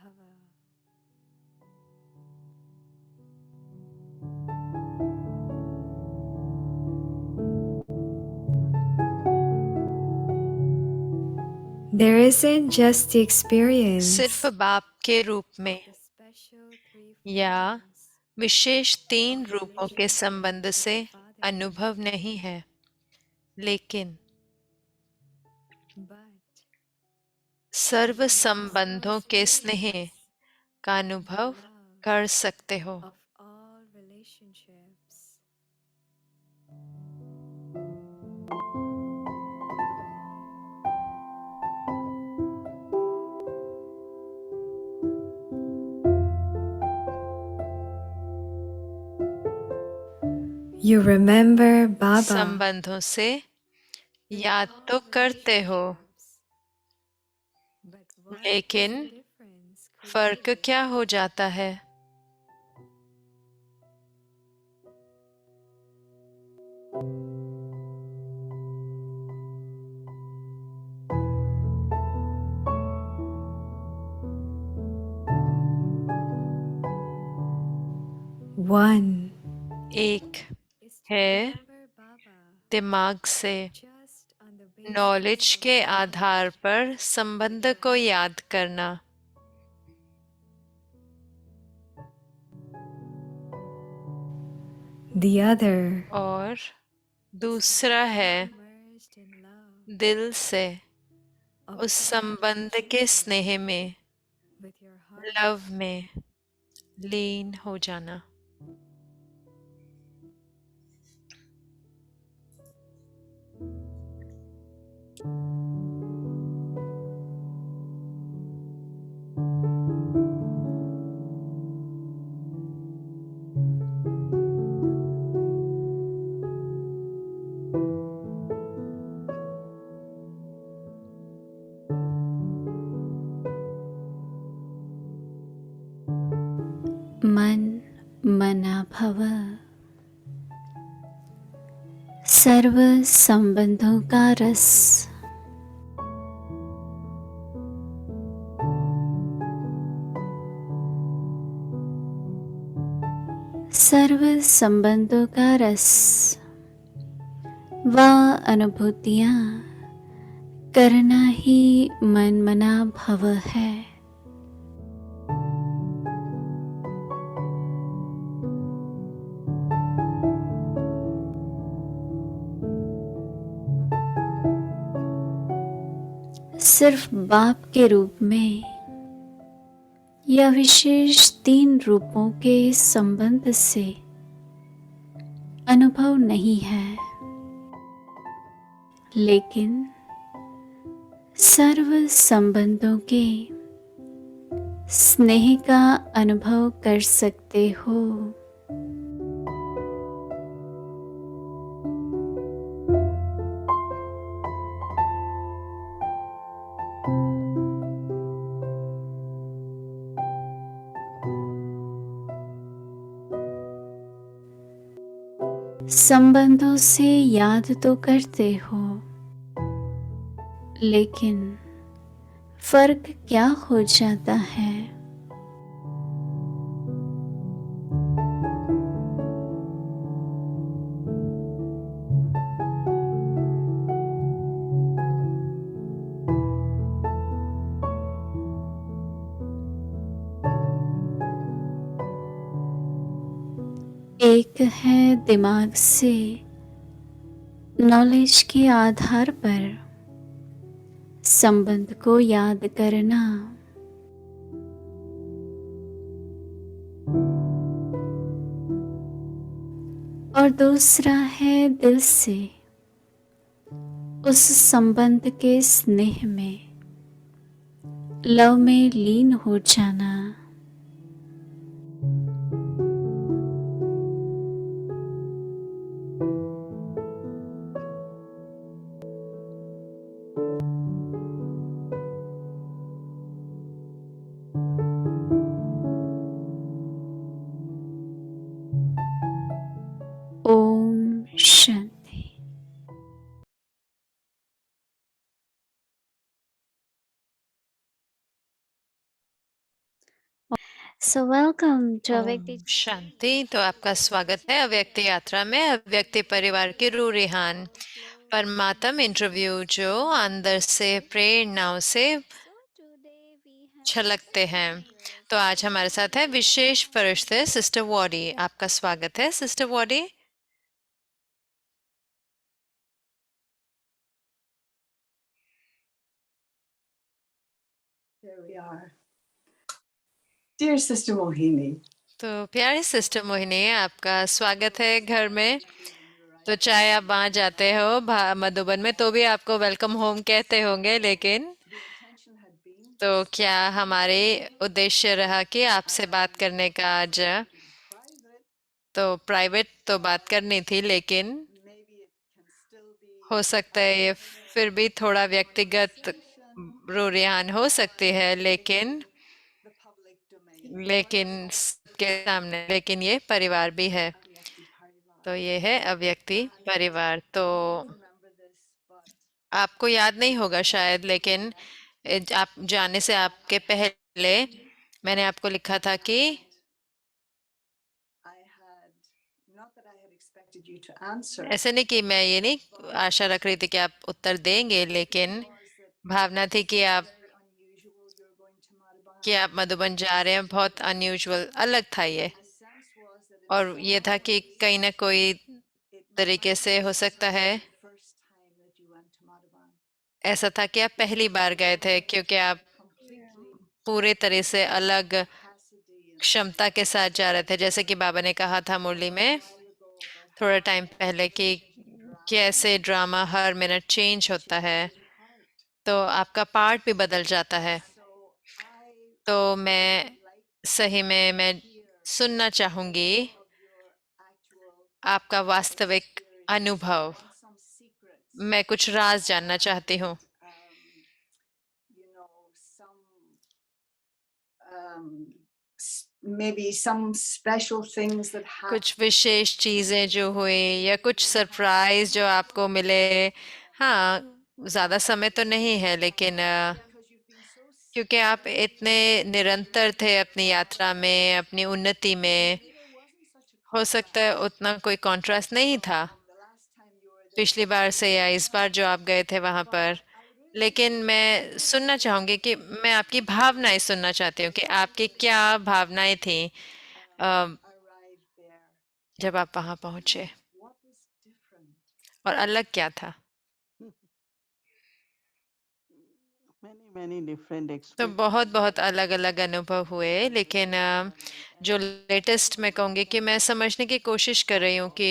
There isn't just the experience सिर्फ बाप के रूप में the special three या forms विशेष 3 of रूपों के relationship संबंध with से the Father, अनुभव नहीं है, लेकिन but सर्व संबंधों के स्नेह का the अनुभव love कर सकते हो। of all relationships. You remember Baba, संबंधों से याद तो करते हो, but what is लेकिन the difference फर्क created? क्या हो जाता है? One एक is to है remember Baba दिमाग से just on the basis knowledge of के knowledge. आधार पर संबंध को याद करना, The other और दूसरा है merged in love दिल से of उस all संबंध के relationships स्नेह में, with your heart. लव में लीन हो जाना। मन मना भव सर्व संबंधों का रस। सर्व संबंधों का रस व अनुभूतियां करना ही मन मना भव है। सिर्फ बाप के रूप में या विशेष 3 रूपों के संबंध से अनुभव नहीं है, लेकिन सर्व संबंधों के स्नेह का अनुभव कर सकते हो। संबंधों से याद तो करते हो, लेकिन फर्क क्या हो जाता है? एक है दिमाग से नॉलेज के आधार पर संबंध को याद करना, और दूसरा है दिल से उस संबंध के स्नेह में, लव में लीन हो जाना। Om Shanti. So welcome to Avyakti. Om Shanti. तो आपका स्वागत है अव्यक्त यात्रा में अव्यक्त परिवार के रूरिहान परमात्म इंटरव्यू जो अंदर से प्रेरणाओं से छलकते हैं। तो आज हमारे साथ है विशेष फरिश्ते सिस्टर वॉडी। आपका स्वागत है sister वॉडी। There we are. Dear Sister Mohini, तो प्यारी सिस्टर मोहिनी, आपका स्वागत है घर में। तो चाहे आप वहाँ जाते हो मधुबन में तो भी आपको वेलकम होम कहते होंगे, लेकिन the intention had been तो क्या हमारे उद्देश्य रहा कि आपसे बात करने का आज। private. तो प्राइवेट तो बात करनी थी, लेकिन Maybe it can still be हो सकता है ये फिर भी थोड़ा व्यक्तिगत रूरियान हो सकती है, लेकिन the public domain. लेकिन सबके सामने, लेकिन ये परिवार भी है। Avyakti Parivar. तो ये है अव्यक्ति परिवार। तो You remember this, but आपको याद नहीं होगा शायद, लेकिन आप जाने से आपके पहले मैंने आपको लिखा था कि I had not that I had expected you to answer. ऐसे नहीं कि मैं ये नहीं आशा रख रही थी कि आप उत्तर देंगे, लेकिन Was that भावना थी कि आप very unusual? You're going to Madhuban. आप मधुबन जा रहे हैं, बहुत अनयूजुअल अलग था ये। My sense was that in और ये था कि कहीं ना कोई it तरीके से हो सकता है the first time that you went to Madhuban. ऐसा था कि आप पहली बार गए थे, क्योंकि आप Completely पूरे तरह से अलग capacity and क्षमता के साथ जा रहे थे। जैसे कि बाबा ने कहा था मुरली में while ago about थोड़ा टाइम पहले कि कैसे ड्रामा हर मिनट चेंज होता है, heart. तो आपका पार्ट भी बदल जाता है। So I तो मैं सही में मैं सुनना चाहूंगी of your actual आपका वास्तविक अनुभव। and some secrets. मैं कुछ राज जानना चाहती हूँ। You know, maybe some special things that happened. कुछ विशेष चीजें जो हुई या कुछ सरप्राइज जो आपको मिले। हाँ, ज्यादा समय तो नहीं है, लेकिन Because you've been so क्योंकि आप इतने निरंतर थे अपनी यात्रा में, अपनी उन्नति में, maybe there wasn't such a हो सकता है उतना कोई कॉन्ट्रास्ट नहीं था from the last time you were there. पिछली बार से या इस बार जो आप गए थे वहां पर। लेकिन मैं सुनना चाहूंगी कि मैं आपकी भावनाएं सुनना चाहती हूँ कि आपकी क्या भावनाएं थी Arrived there. जब आप वहां पहुंचे, What was different? और अलग क्या था। many different तो experiences. बहुत बहुत अलग अलग अनुभव हुए, लेकिन जो लेटेस्ट मैं कहूँगी कि मैं समझने की कोशिश कर रही हूँ कि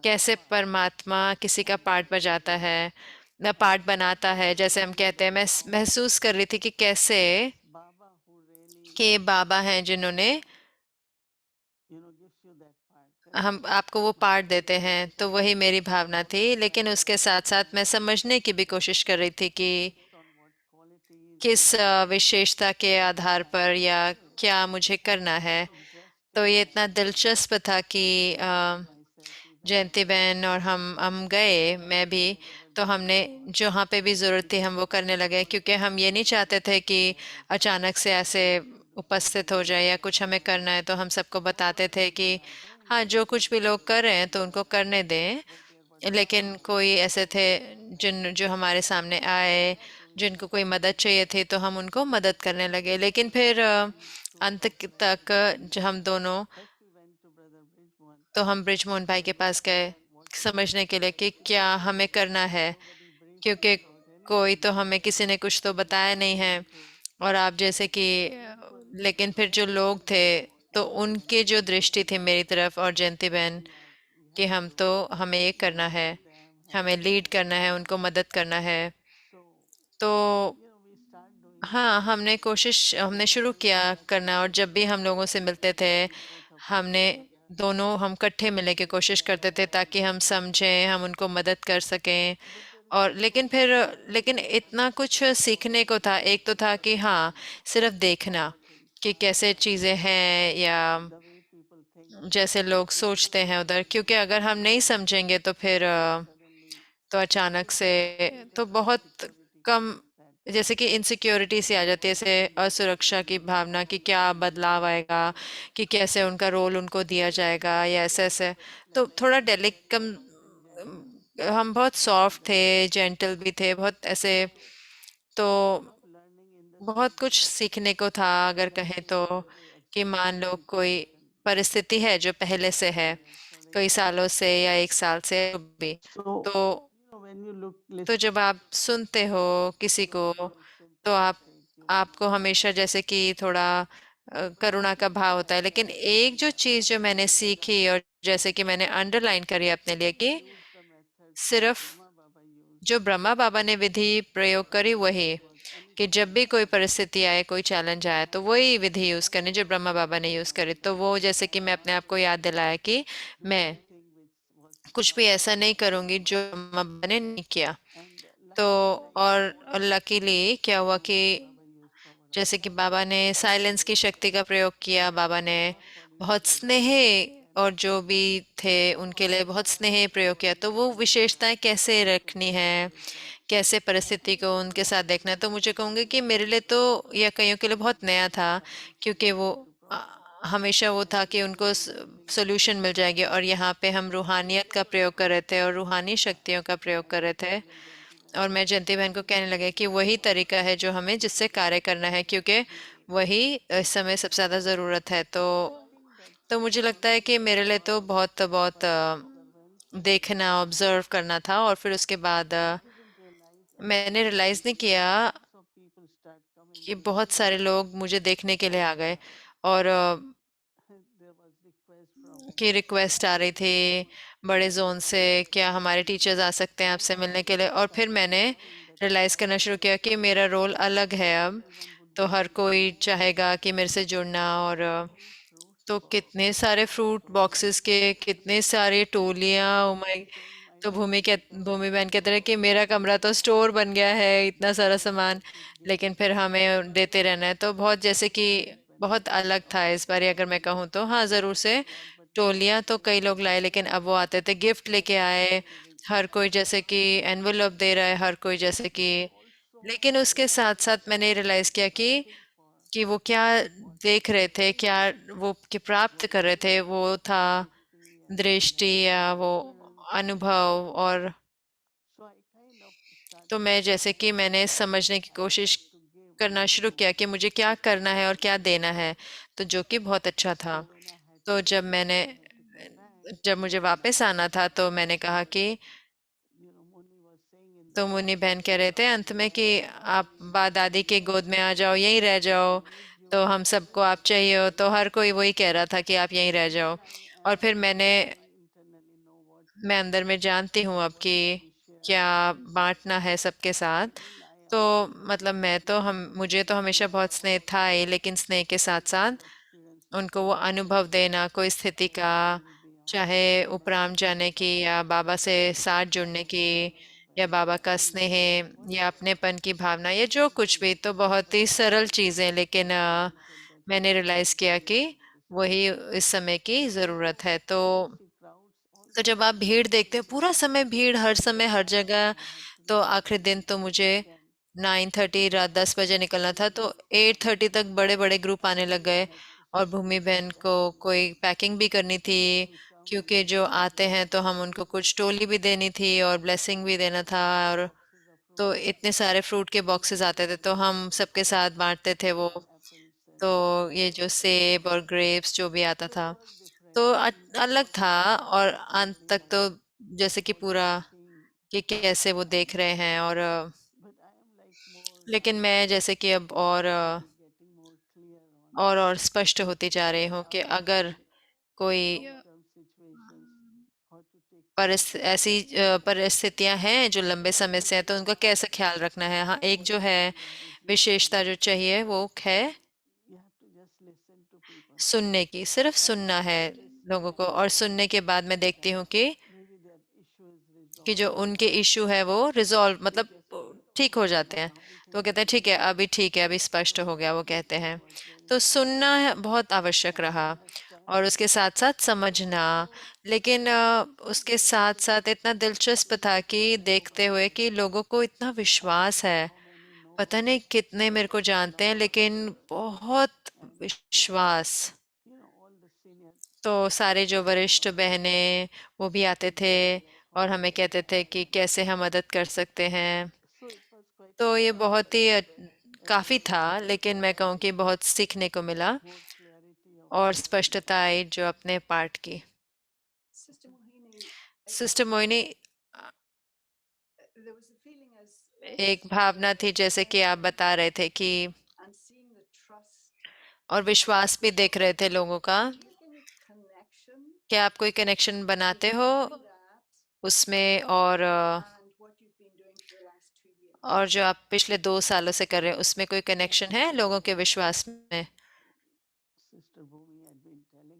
कैसे परमात्मा किसी का पार्ट बजाता है, न पार्ट बनाता है। जैसे हम कहते हैं, मैं महसूस कर रही थी कि कैसे Baba who really कि बाबा हैं जिन्होंने gives you that part. हम आपको वो पार्ट देते हैं। तो वही मेरी भावना थी, लेकिन उसके साथ साथ मैं समझने की भी कोशिश कर रही थी कि On what qualities किस विशेषता के आधार पर या क्या मुझे करना है। तो ये इतना दिलचस्प था कि myself with जयंती बहन और हम गए, मैं भी, तो हमने जहाँ पे भी ज़रूरत थी हम वो करने लगे, क्योंकि हम ये नहीं चाहते थे कि अचानक से ऐसे उपस्थित हो जाए या कुछ हमें करना है, तो हम सबको बताते थे कि हाँ, जो कुछ भी लोग कर रहे हैं तो उनको करने दें। लेकिन कोई ऐसे थे जिन जो हमारे सामने आए, जिनको कोई मदद चाहिए थी, तो हम उनको मदद करने लगे। लेकिन फिर अंत तक जो हम दोनों, तो हम ब्रिजमोहन भाई के पास गए समझने के लिए कि क्या हमें करना है, क्योंकि कोई तो हमें, किसी ने कुछ तो बताया नहीं है। और आप जैसे कि लेकिन फिर जो लोग थे, तो उनकी जो दृष्टि थी मेरी तरफ और जयंती बहन, कि हम तो, हमें ये करना है, हमें लीड करना है, उनको मदद करना है। तो हाँ, हमने शुरू किया करना, और जब भी हम लोगों से मिलते थे, हमने दोनों हम इकट्ठे मिलने की कोशिश करते थे ताकि हम समझें, हम उनको मदद कर सकें। और लेकिन इतना कुछ सीखने को था। एक तो था कि हाँ, सिर्फ देखना कि कैसे चीज़ें हैं, या जैसे लोग सोचते हैं उधर, क्योंकि अगर हम नहीं समझेंगे तो फिर तो अचानक से तो बहुत कम, जैसे कि इनसिक्योरिटी सी आ जाती है, जैसे असुरक्षा की भावना कि क्या बदलाव आएगा, कि कैसे उनका रोल उनको दिया जाएगा, या ऐसे ऐसे। तो थोड़ा डेलिक कम, हम बहुत सॉफ्ट थे, जेंटल भी थे, बहुत ऐसे। तो बहुत कुछ सीखने को था, अगर कहें तो, कि मान लो कोई परिस्थिति है जो पहले से है, कई सालों से या एक साल से भी, तो जब आप सुनते हो किसी को, तो आपको हमेशा जैसे कि थोड़ा करुणा का भाव होता है। लेकिन एक जो चीज जो मैंने सीखी, और जैसे कि मैंने अंडरलाइन करी अपने लिए, कि सिर्फ जो ब्रह्मा बाबा ने विधि प्रयोग करी वही, कि जब भी कोई परिस्थिति आए, कोई चैलेंज आए, तो वही विधि यूज करनी जो ब्रह्मा बाबा ने यूज करी। तो वो जैसे कि मैं अपने आप को याद दिलाया कि मैं कुछ भी ऐसा नहीं करूंगी जो ब्रह्मा बाबा ने नहीं किया। तो और लकीली क्या हुआ कि जैसे कि बाबा ने साइलेंस की शक्ति का प्रयोग किया, बाबा ने बहुत स्नेह, और जो भी थे उनके लिए बहुत स्नेह प्रयोग किया। तो वो विशेषताएं कैसे रखनी है, कैसे परिस्थिति को उनके साथ देखना है, तो मुझे कहूँगी कि मेरे लिए तो, या कईयों के लिए बहुत नया था, क्योंकि वो हमेशा वो था कि उनको सोल्यूशन मिल जाएगी, और यहाँ पे हम रूहानियत का प्रयोग कर रहे थे और रूहानी शक्तियों का प्रयोग कर रहे थे। और मैं जयंती बहन को कहने लगे कि वही तरीका है जो हमें, जिससे कार्य करना है, क्योंकि वही इस समय सबसे ज्यादा जरूरत है। तो मुझे लगता है कि मेरे लिए तो बहुत बहुत देखना, ऑब्जर्व करना था। और फिर उसके बाद मैंने रियलाइज नहीं किया कि बहुत सारे लोग मुझे देखने के लिए आ गए, और की रिक्वेस्ट आ रही थी बड़े जोन से, क्या हमारे टीचर्स आ सकते हैं आपसे मिलने के लिए। और फिर मैंने रियलाइज करना शुरू किया कि मेरा रोल अलग है अब, तो हर कोई चाहेगा कि मेरे से जुड़ना। और तो कितने सारे फ्रूट बॉक्सेस के, कितने सारे टोलियां, ओ माय। तो भूमि बहन कहते रहे कि मेरा कमरा तो स्टोर बन गया है, इतना सारा सामान। लेकिन फिर हमें देते रहना है, तो बहुत जैसे कि बहुत अलग था इस बार, अगर मैं कहूँ तो। हाँ, जरूर से टोलियां तो कई लोग लाए, लेकिन अब वो आते थे, गिफ्ट लेके आए, हर कोई जैसे कि एनवेलप दे रहा है, हर कोई जैसे कि। लेकिन उसके साथ साथ मैंने रियलाइज किया कि वो क्या देख रहे थे, क्या वो कि प्राप्त कर रहे थे, वो था दृष्टि, या वो अनुभव। और तो मैं जैसे कि मैंने समझने की कोशिश करना शुरू किया कि मुझे क्या करना है और क्या देना है, तो जो कि बहुत अच्छा था। तो जब मुझे वापस आना था, तो मैंने कहा कि, तो मुन्नी बहन कह रहे थे अंत में कि आप दादी के गोद में आ जाओ, यहीं रह जाओ, तो हम सबको आप चाहिए हो। तो हर कोई वही कह रहा था कि आप यहीं रह जाओ। और फिर मैं अंदर में जानती हूँ अब कि क्या बांटना है सबके साथ। तो मतलब मैं तो हम मुझे तो हमेशा बहुत स्नेह था ही, लेकिन स्नेह के साथ साथ उनको वो अनुभव देना, कोई स्थिति का, चाहे उपराम जाने की, या बाबा से साथ जुड़ने की, या बाबा का स्नेह, या अपनेपन की भावना, या जो कुछ भी, तो बहुत ही सरल चीजें। लेकिन मैंने रियलाइज किया कि वही इस समय की जरूरत है। तो तो जब आप भीड़ देखते हो, पूरा समय हर जगह, तो आखिरी दिन तो मुझे 9:30 रात 10 बजे निकलना था, तो 8:30 तक बड़े बड़े ग्रुप आने लग गए। और भूमि बहन को कोई पैकिंग भी करनी थी, क्योंकि जो आते हैं तो हम उनको कुछ टोली भी देनी थी और ब्लेसिंग भी देना था। और तो इतने सारे फ्रूट के बॉक्सेस आते थे, तो हम सबके साथ बांटते थे वो। तो ये जो सेब और ग्रेप्स जो भी आता था, तो अलग था। और अंत तक तो जैसे कि पूरा कि कैसे वो देख रहे हैं। और लेकिन मैं जैसे कि अब और स्पष्ट होती जा रही हूँ कि अगर कोई ऐसी परिस्थितियां हैं जो लंबे समय से है, तो उनका कैसे ख्याल रखना है। हाँ, एक जो है विशेषता जो चाहिए वो है सुनने की, सिर्फ सुनना है लोगों को। और सुनने के बाद मैं देखती हूँ कि जो उनके इश्यू है वो रिजॉल्व, मतलब ठीक हो जाते हैं। तो वो कहते हैं ठीक है, अभी ठीक है, अभी स्पष्ट हो गया, वो कहते हैं। तो सुनना बहुत आवश्यक रहा, और उसके साथ साथ समझना। लेकिन उसके साथ साथ इतना दिलचस्प था कि देखते हुए कि लोगों को इतना विश्वास है, पता नहीं कितने मेरे को जानते हैं, लेकिन बहुत विश्वास। तो सारे जो वरिष्ठ बहनें वो भी आते थे और हमें कहते थे कि कैसे हम मदद कर सकते हैं। तो ये बहुत ही काफी था, लेकिन मैं कहूँ कि बहुत सीखने को मिला और स्पष्टता आई जो अपने पार्ट की। Sister Mohini, sister Mohini, there was a feeling as एक भावना थी जैसे कि आप बता रहे थे कि, and seeing the trust. और विश्वास भी देख रहे थे लोगों का। Do you make any connection क्या आप कोई कनेक्शन बनाते हो between that उसमें और and what you've been doing for the last 2 years? और जो आप पिछले 2 सालों से कर रहे हैं, उसमें कोई कनेक्शन है लोगों के विश्वास में?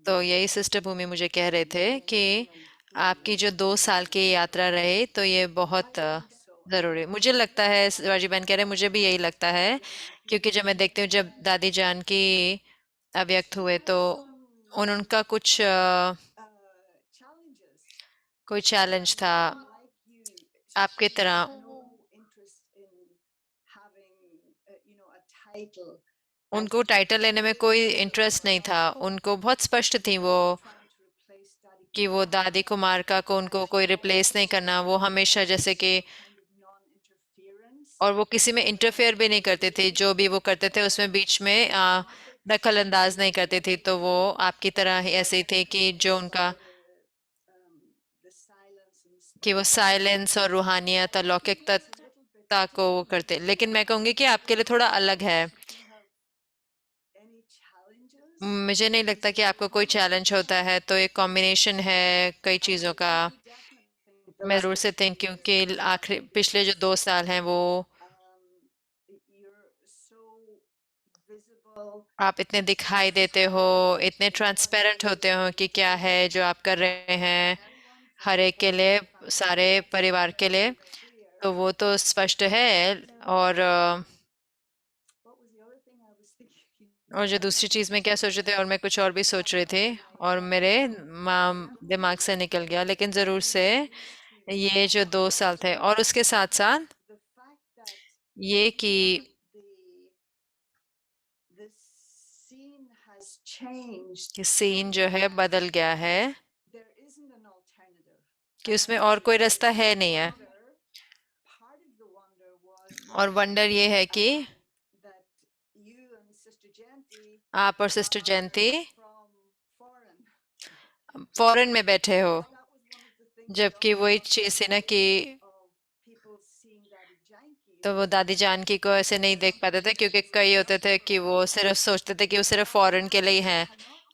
तो यही सिस्टर भूमि मुझे कह रहे थे कि आपकी जो 2 साल की यात्रा रही, तो ये बहुत I think so. जरूरी, मुझे लगता है। शिवाजी बहन कह रहे हैं, मुझे भी यही लगता है, क्योंकि जब मैं देखती हूँ जब दादी जान की अव्यक्त हुए, तो उनका कुछ Challenges. कोई चैलेंज था Like you, आपके she तरह। had no interest in having, a title as उनको टाइटल लेने में कोई leader इंटरेस्ट नहीं था, of उनको बहुत स्पष्ट थी वो trying to replace Daddy कि वो दादी कुमारका को And उनको she कोई रिप्लेस नहीं always करना। वो हमेशा जैसे कि, kind of non-interference. और वो किसी में इंटरफेयर भी नहीं करते थे, जो भी वो करते थे उसमें बीच में दखल अंदाज नहीं करती थी। तो वो आपकी तरह ही ऐसे ही थे कि जो उनका The silence and कि वो साइलेंस और रूहानियत और लौकिकता को वो करते। लेकिन मैं कहूँगी कि आपके लिए थोड़ा अलग है। do you have any challenges? मुझे नहीं लगता कि आपको कोई चैलेंज होता है, तो एक कॉम्बिनेशन है कई चीज़ों का। Definitely the मैं last जरूर से थिंक हूँ कि आखिरी पिछले जो 2 साल हैं वो you're so visible. आप इतने दिखाई देते हो, इतने ट्रांसपेरेंट होते हो कि क्या है जो आप कर रहे हैं हर एक के लिए, सारे परिवार के लिए। तो वो तो स्पष्ट है। और What was the other thing I was thinking? और जो दूसरी चीज़ में क्या सोच रहे थे, और मैं कुछ और भी सोच रही थी और मेरे दिमाग से निकल गया, लेकिन ज़रूर से ये जो 2 साल थे, और उसके साथ साथ The fact that ये कि the the scene has changed. Scene जो है बदल गया है, There isn't an alternative. कि उसमें और कोई रास्ता है नहीं है। Part of the wonder was और वंडर ये है कि that you and Sister Janti आप और sister Jayanti from foreign. Foreign में बैठे हो, That was one of the things जबकि वही चीज़ है ना कि of people seeing Daddy Janki. तो वो दादी जानकी को ऐसे नहीं देख पाते थे, क्योंकि कई होते थे कि वो सिर्फ सोचते थे कि वो सिर्फ फॉरेन के लिए ही हैं।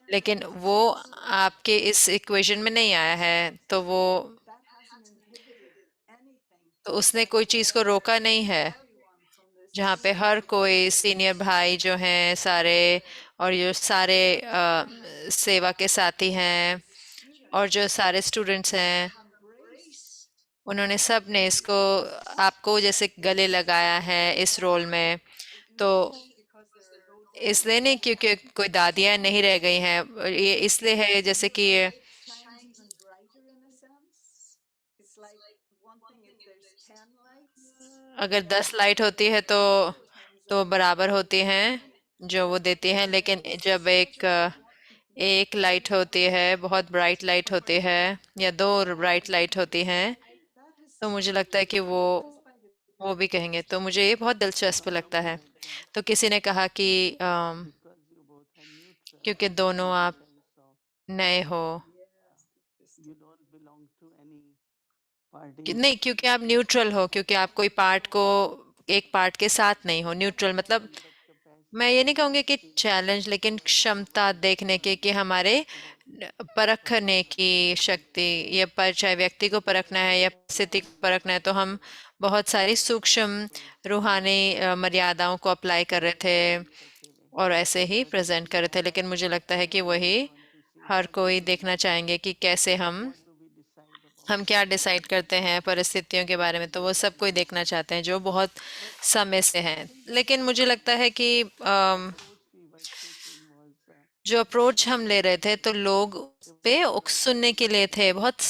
लेकिन वो आपके इस इक्वेशन में नहीं आया है, तो वो That hasn't inhibited anything. तो उसने कोई चीज़ को रोका नहीं है, Everyone from this जहाँ पे हर कोई सीनियर भाई जो हैं सारे, और जो सारे सेवा के साथी हैं, और जो सारे स्टूडेंट्स हैं, embrace उन्होंने सब ने इसको आपको जैसे गले लगाया है इस रोल में। तो because there are no इसलिए नहीं क्योंकि कोई दादियाँ नहीं रह गई हैं, ये इसलिए है जैसे कि ये shines even brighter in a sense. अगर 10 लाइट होती है तो बराबर होती हैं जो वो देती हैं, लेकिन जब एक लाइट होती है, बहुत ब्राइट लाइट होती है, या दो ब्राइट लाइट होती हैं, तो मुझे लगता है कि वो भी कहेंगे। तो मुझे ये बहुत दिलचस्प लगता है। तो किसी ने कहा कि क्योंकि दोनों आप नए हो, नहीं, क्योंकि आप न्यूट्रल हो, क्योंकि आप कोई पार्ट को एक पार्ट के साथ नहीं हो, न्यूट्रल मतलब मैं ये नहीं कहूंगी कि चैलेंज, लेकिन क्षमता देखने की कि हमारे परखने की शक्ति, या पर चाहे व्यक्ति को परखना है या परिस्थिति को परखना है, तो हम बहुत सारी सूक्ष्म रूहानी मर्यादाओं को अप्लाई कर रहे थे और ऐसे ही प्रेजेंट कर रहे थे। लेकिन मुझे लगता है कि वही हर कोई देखना चाहेंगे कि कैसे हम क्या डिसाइड करते हैं परिस्थितियों के बारे में, तो वो सब कोई देखना चाहते हैं जो बहुत समय से हैं। लेकिन मुझे लगता है कि जो अप्रोच हम ले रहे थे, तो लोग उस पे सुनने के लिए थे, बहुत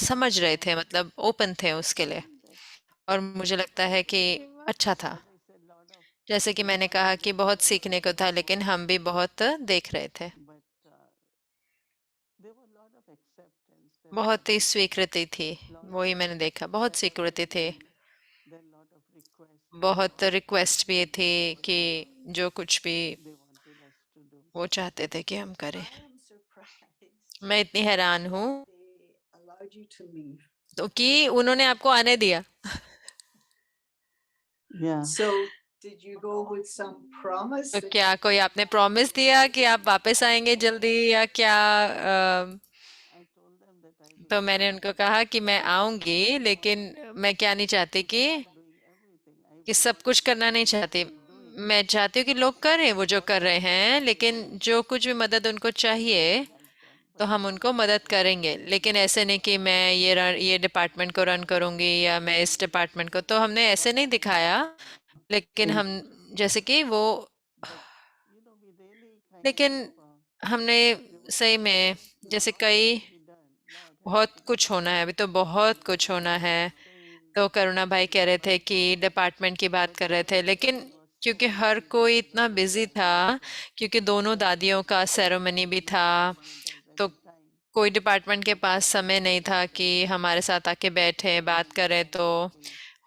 समझ रहे थे, मतलब ओपन थे उसके लिए, और मुझे लगता है कि अच्छा था। जैसे कि मैंने कहा कि बहुत सीखने को था, लेकिन हम भी बहुत देख रहे थे। बहुत ही स्वीकृति थी, वही मैंने देखा, बहुत स्वीकृति थी, बहुत रिक्वेस्ट भी थी कि जो कुछ भी वो चाहते थे कि हम करें। I am surprised मैं इतनी हैरान हूँ they allowed you to leave. तो कि उन्होंने आपको आने दिया। So did you go with some promise तो that क्या कोई आपने प्रॉमिस दिया कि आप वापस आएंगे जल्दी, या क्या? तो मैंने उनको कहा कि मैं आऊंगी, लेकिन मैं क्या नहीं चाहती कि सब कुछ करना नहीं चाहती। मैं चाहती हूँ कि लोग करें वो जो कर रहे हैं, लेकिन जो कुछ भी मदद उनको चाहिए तो हम उनको मदद करेंगे। लेकिन ऐसे नहीं कि मैं ये डिपार्टमेंट को रन करूंगी या मैं इस डिपार्टमेंट को, तो हमने ऐसे नहीं दिखाया। लेकिन हम जैसे कि वो, लेकिन हमने सही में, जैसे कई बहुत कुछ होना है, अभी तो बहुत कुछ होना है। तो करुणा भाई कह रहे थे कि डिपार्टमेंट की बात कर रहे थे, लेकिन क्योंकि हर कोई इतना बिजी था, क्योंकि दोनों दादियों का सेरेमनी भी था, तो कोई डिपार्टमेंट के पास समय नहीं था कि हमारे साथ आके बैठे बात करें। तो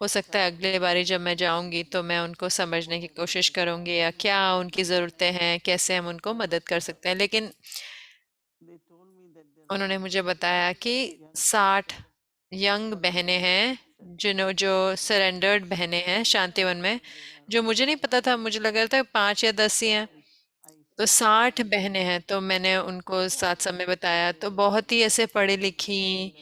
हो सकता है अगली बारी जब मैं जाऊंगी तो मैं उनको समझने की कोशिश करूंगी, या क्या उनकी ज़रूरतें हैं, कैसे हम उनको मदद कर सकते हैं। लेकिन उन्होंने मुझे बताया कि 60 यंग बहनें हैं, जो सरेंडर्ड बहनें हैं शांतिवन में, जो मुझे नहीं पता था, मुझे लग रहा था 5 या 10 ही हैं। तो 60 बहनें हैं। तो मैंने उनको साथ समय बताया, तो बहुत ही ऐसे पढ़ी लिखी,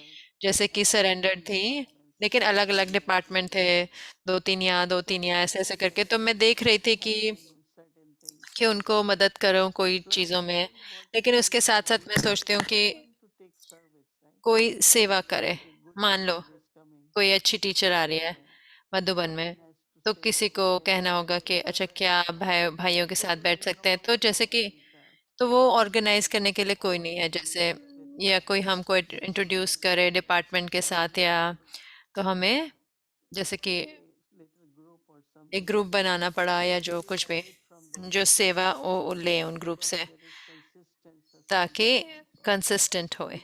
जैसे कि सरेंडर्ड थी, लेकिन अलग अलग डिपार्टमेंट थे, दो तीन यहाँ ऐसे ऐसे करके। तो मैं देख रही थी कि उनको मदद करूं कोई चीज़ों में, लेकिन उसके साथ साथ मैं सोचती हूँ कि कोई सेवा करे। मान लो कोई अच्छी टीचर आ रही है मधुबन में, तो किसी को कहना होगा कि अच्छा क्या भाइयों के साथ बैठ सकते हैं, तो जैसे कि तो वो ऑर्गेनाइज करने के लिए कोई नहीं है, जैसे या कोई हमको इंट्रोड्यूस करे डिपार्टमेंट के साथ, या तो हमें जैसे कि एक ग्रुप बनाना पड़ा, या जो कुछ भी जो सेवा वो ले उन ग्रुप से, ताकि कंसिस्टेंट होए।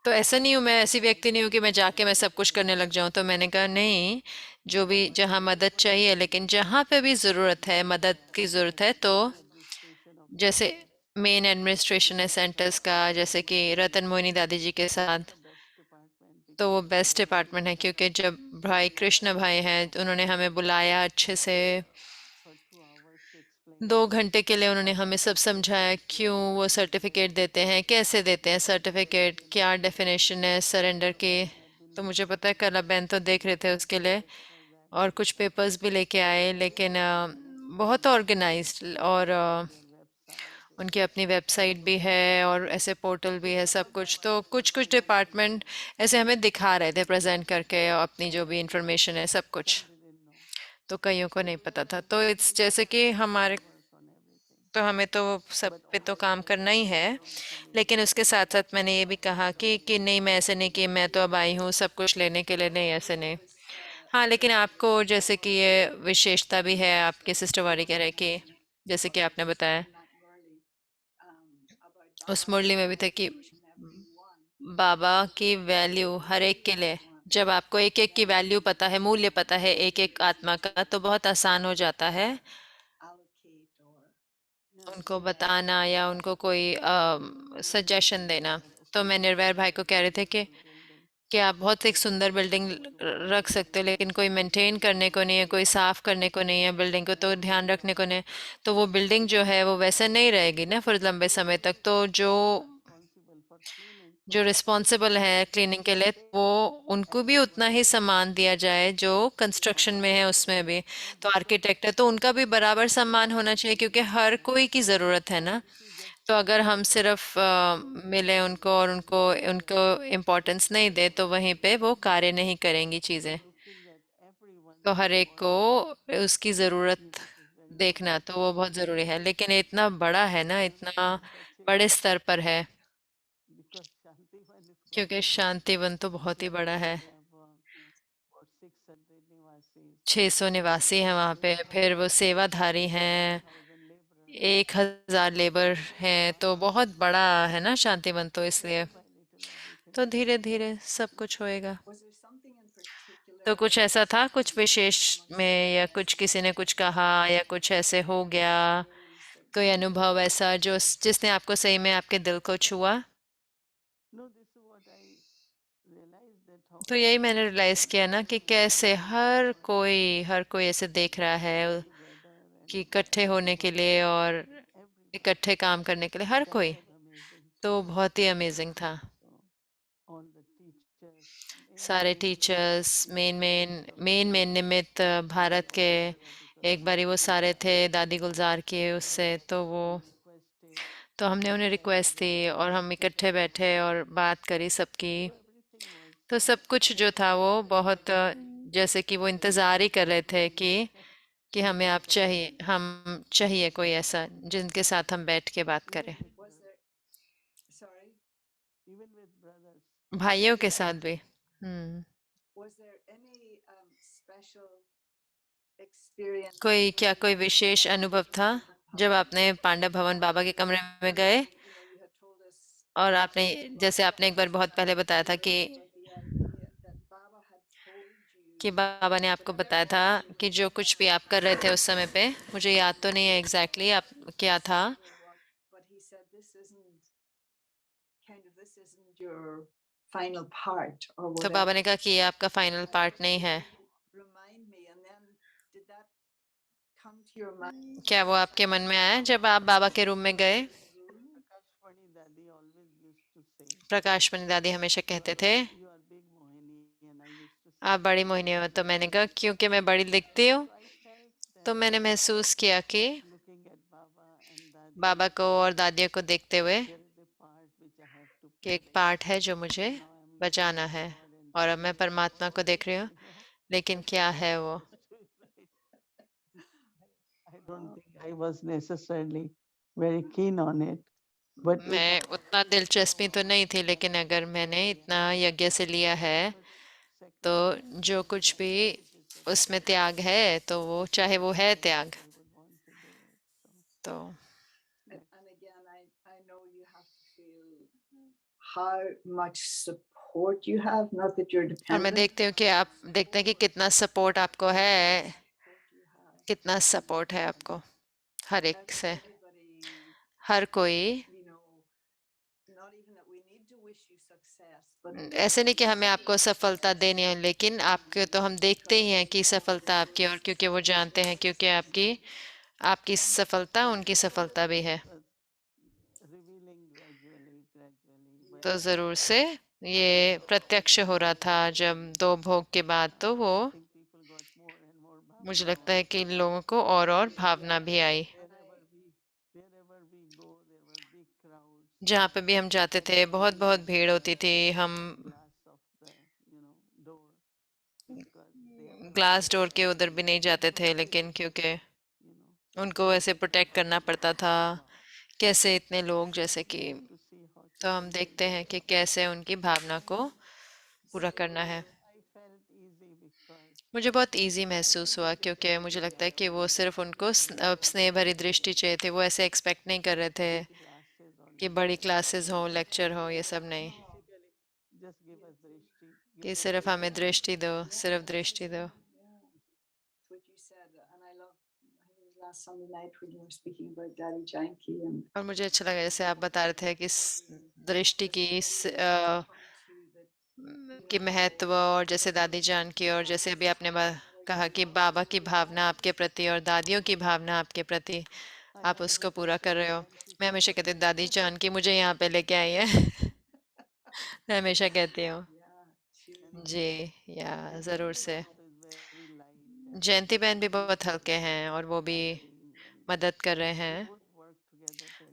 तो ऐसा नहीं हूँ, मैं ऐसी व्यक्ति नहीं हूँ कि मैं जाके मैं सब कुछ करने लग जाऊं। तो मैंने कहा नहीं, जो भी जहाँ मदद चाहिए, लेकिन जहाँ पे भी ज़रूरत है, मदद की ज़रूरत है, तो जैसे मेन एडमिनिस्ट्रेशन है सेंटर्स का, जैसे कि रतन मोहिनी दादी जी के साथ, तो वो बेस्ट डिपार्टमेंट है। क्योंकि जब भाई कृष्ण भाई हैं, तो उन्होंने हमें बुलाया अच्छे से, 2 घंटे के लिए उन्होंने हमें सब समझाया क्यों वो सर्टिफिकेट देते हैं, कैसे देते हैं सर्टिफिकेट, क्या डेफिनेशन है सरेंडर की। तो मुझे पता है कल बहन तो देख रहे थे उसके लिए, और कुछ पेपर्स भी लेके आए, लेकिन बहुत ऑर्गेनाइज्ड, और उनकी अपनी वेबसाइट भी है और ऐसे पोर्टल भी है, सब कुछ। तो कुछ कुछ डिपार्टमेंट ऐसे हमें दिखा रहे थे प्रेजेंट करके अपनी जो भी इंफॉर्मेशन है सब कुछ, तो कईयों को नहीं पता था। तो इट्स जैसे कि हमारे, तो हमें तो सब पे तो काम करना ही है, लेकिन उसके साथ साथ मैंने ये भी कहा कि नहीं, मैं ऐसे नहीं कि मैं तो अब आई हूँ सब कुछ लेने के लिए, नहीं ऐसे नहीं। हाँ, लेकिन आपको जैसे कि ये विशेषता भी है आपके सिस्टर वारी कह रहे कि जैसे कि आपने बताया उस मुरली में भी था कि बाबा की वैल्यू हर एक के लिए, जब आपको एक एक की वैल्यू पता है, मूल्य पता है एक एक आत्मा का, तो बहुत आसान हो जाता है उनको बताना या उनको कोई सजेशन देना। तो मैं निर्वैर भाई को कह रहे थे कि आप बहुत एक सुंदर बिल्डिंग रख सकते हो, लेकिन कोई मेंटेन करने को नहीं है, कोई साफ करने को नहीं है बिल्डिंग को, तो ध्यान रखने को नहीं, तो वो बिल्डिंग जो है वो वैसे नहीं रहेगी ना फिर लंबे समय तक। तो जो रिस्पॉन्सिबल है क्लीनिंग के लिए, वो उनको भी उतना ही सम्मान दिया जाए जो कंस्ट्रक्शन में है उसमें भी। तो आर्किटेक्ट है तो उनका भी बराबर सम्मान होना चाहिए, क्योंकि हर कोई की ज़रूरत है ना। तो अगर हम सिर्फ मिले उनको और उनको उनको इम्पोर्टेंस नहीं दे, तो वहीं पे वो कार्य नहीं करेंगी चीज़ें। तो हर एक को उसकी ज़रूरत देखना तो वो बहुत ज़रूरी है, लेकिन ये इतना बड़ा है ना, इतना बड़े स्तर पर है, क्योंकि शांतिवन तो बहुत ही बड़ा है। 600 निवासी हैं वहाँ पे, फिर वो सेवाधारी हैं, 1000 लेबर हैं, तो बहुत बड़ा है ना शांतिवन, तो इसलिए तो धीरे धीरे सब कुछ होएगा। तो कुछ ऐसा था कुछ विशेष में, या कुछ किसी ने कुछ कहा या कुछ ऐसे हो गया, कोई अनुभव ऐसा जो जिसने आपको सही में आपके दिल को छुआ? तो यही मैंने रियलाइज किया ना कि कैसे हर कोई ऐसे देख रहा है कि इकट्ठे होने के लिए और इकट्ठे काम करने के लिए हर कोई, तो बहुत ही अमेजिंग था। सारे टीचर्स, मेन निमित्त भारत के, एक बारी वो सारे थे दादी गुलजार के उससे, तो हमने उन्हें रिक्वेस्ट दी और हम इकट्ठे बैठे और बात करी सबकी। तो सब कुछ जो था वो बहुत जैसे कि वो इंतज़ार ही कर रहे थे कि हमें आप चाहिए, हम चाहिए कोई ऐसा जिनके साथ हम बैठ के बात करें, भाइयों के साथ भी। हम्म। कोई विशेष अनुभव था जब आपने पांडव भवन बाबा के कमरे में गए, और आपने, जैसे आपने एक बार बहुत पहले बताया था कि बाबा ने आपको बताया था कि जो कुछ भी आप कर रहे थे उस समय पे, मुझे याद तो नहीं है एग्जैक्टली आप क्या था, तो बाबा ने कहा कि ये आपका फाइनल पार्ट नहीं है। क्या वो आपके मन में आया जब आप बाबा के रूम में गए? प्रकाश मणि दादी हमेशा कहते थे आप बड़ी मोहिनी हो, तो मैंने कहा क्योंकि मैं बड़ी दिखती हूँ, तो मैंने महसूस किया कि बाबा को और दादियों को देखते हुए कि एक पार्ट है जो मुझे बजाना है, और अब मैं परमात्मा को देख रही हूँ, लेकिन क्या है वो? मैं उतना दिलचस्पी तो नहीं थी, लेकिन अगर मैंने इतना यज्ञ से लिया है, तो जो कुछ भी उसमें त्याग है, तो वो चाहे वो है त्याग, तो और मैं देखती हूँ कि आप देखते हैं कि कितना सपोर्ट आपको है, कितना सपोर्ट है आपको हर एक से, हर कोई। ऐसे नहीं कि हमें आपको सफलता देनी है, लेकिन आपके तो हम देखते ही हैं कि सफलता आपकी, और क्योंकि वो जानते हैं, क्योंकि आपकी आपकी सफलता उनकी सफलता भी है, तो जरूर से ये प्रत्यक्ष हो रहा था जब 2 भोग के बाद, तो वो मुझे लगता है कि लोगों को और भावना भी आई। जहाँ पे भी हम जाते थे बहुत बहुत भीड़ होती थी, हम ग्लास डोर के उधर भी नहीं जाते थे, लेकिन क्योंकि उनको ऐसे प्रोटेक्ट करना पड़ता था, कैसे इतने लोग जैसे कि, तो हम देखते हैं कि कैसे उनकी भावना को पूरा करना है। मुझे बहुत इजी महसूस हुआ क्योंकि मुझे लगता है कि वो सिर्फ उनको स्नेह भरी दृष्टि चाहिए थी। वो ऐसे एक्सपेक्ट नहीं कर रहे थे कि बड़ी क्लासेस हो, लेक्चर हो, ये सब नहीं, कि सिर्फ हमें दृष्टि दो, सिर्फ दृष्टि दो। What you said, and I love. I think it was last Sunday night when you were speaking about Daddy Janki and और मुझे अच्छा लगा जैसे आप बता रहे थे कि दृष्टि की की महत्व, और जैसे दादी जान की, और जैसे अभी आपने कहा कि बाबा की भावना आपके प्रति और दादियों की भावना आपके प्रति, आप उसको पूरा कर रहे हो। मैं हमेशा कहती हूँ दादी जान की मुझे यहाँ पे लेके आई है। मैं हमेशा कहती हूँ। yeah, she जी, या जरूर से। जयंती बहन भी बहुत हल्के हैं और वो भी मदद कर रहे हैं।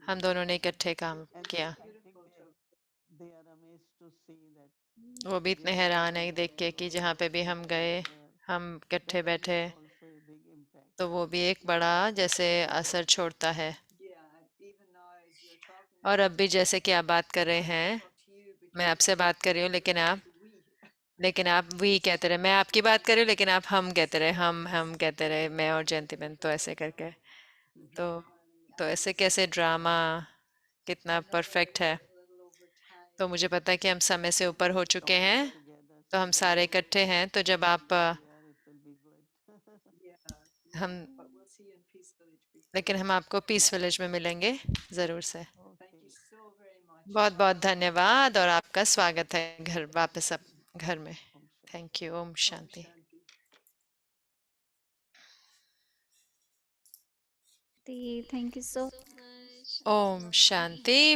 हम दोनों ने इकट्ठे काम किया। beautiful job. वो भी इतने हैरान है देख के कि जहाँ पे भी हम गए, हम इकट्ठे बैठे, तो वो भी एक बड़ा जैसे असर छोड़ता है। Yeah, even now as you're talking, और अब भी जैसे कि आप बात कर रहे I हैं, talk to you, but मैं you आपसे बात कर रही हूँ, refer to we. लेकिन आप वी कहते रहे, मैं आपकी बात कर रही हूँ लेकिन आप हम कहते रहे, हम कहते रहे, मैं और जयंती बहन, तो ऐसे करके, तो तो And ऐसे कैसे ड्रामा कितना I know परफेक्ट है। we're a little over time. तो मुझे पता है कि हम समय से ऊपर हो चुके हैं, तो हम सारे इकट्ठे हैं, तो जब आप Yeah, हम, yeah, but we'll see you in Peace Village before लेकिन that. हम आपको पीस विलेज में मिलेंगे ज़रूर से। Thank you so very much. बहुत बहुत धन्यवाद, और आपका स्वागत है घर वापस अब घर में। Thank you. ओम Om शांति। Shanti. Thank you so ओम शांति।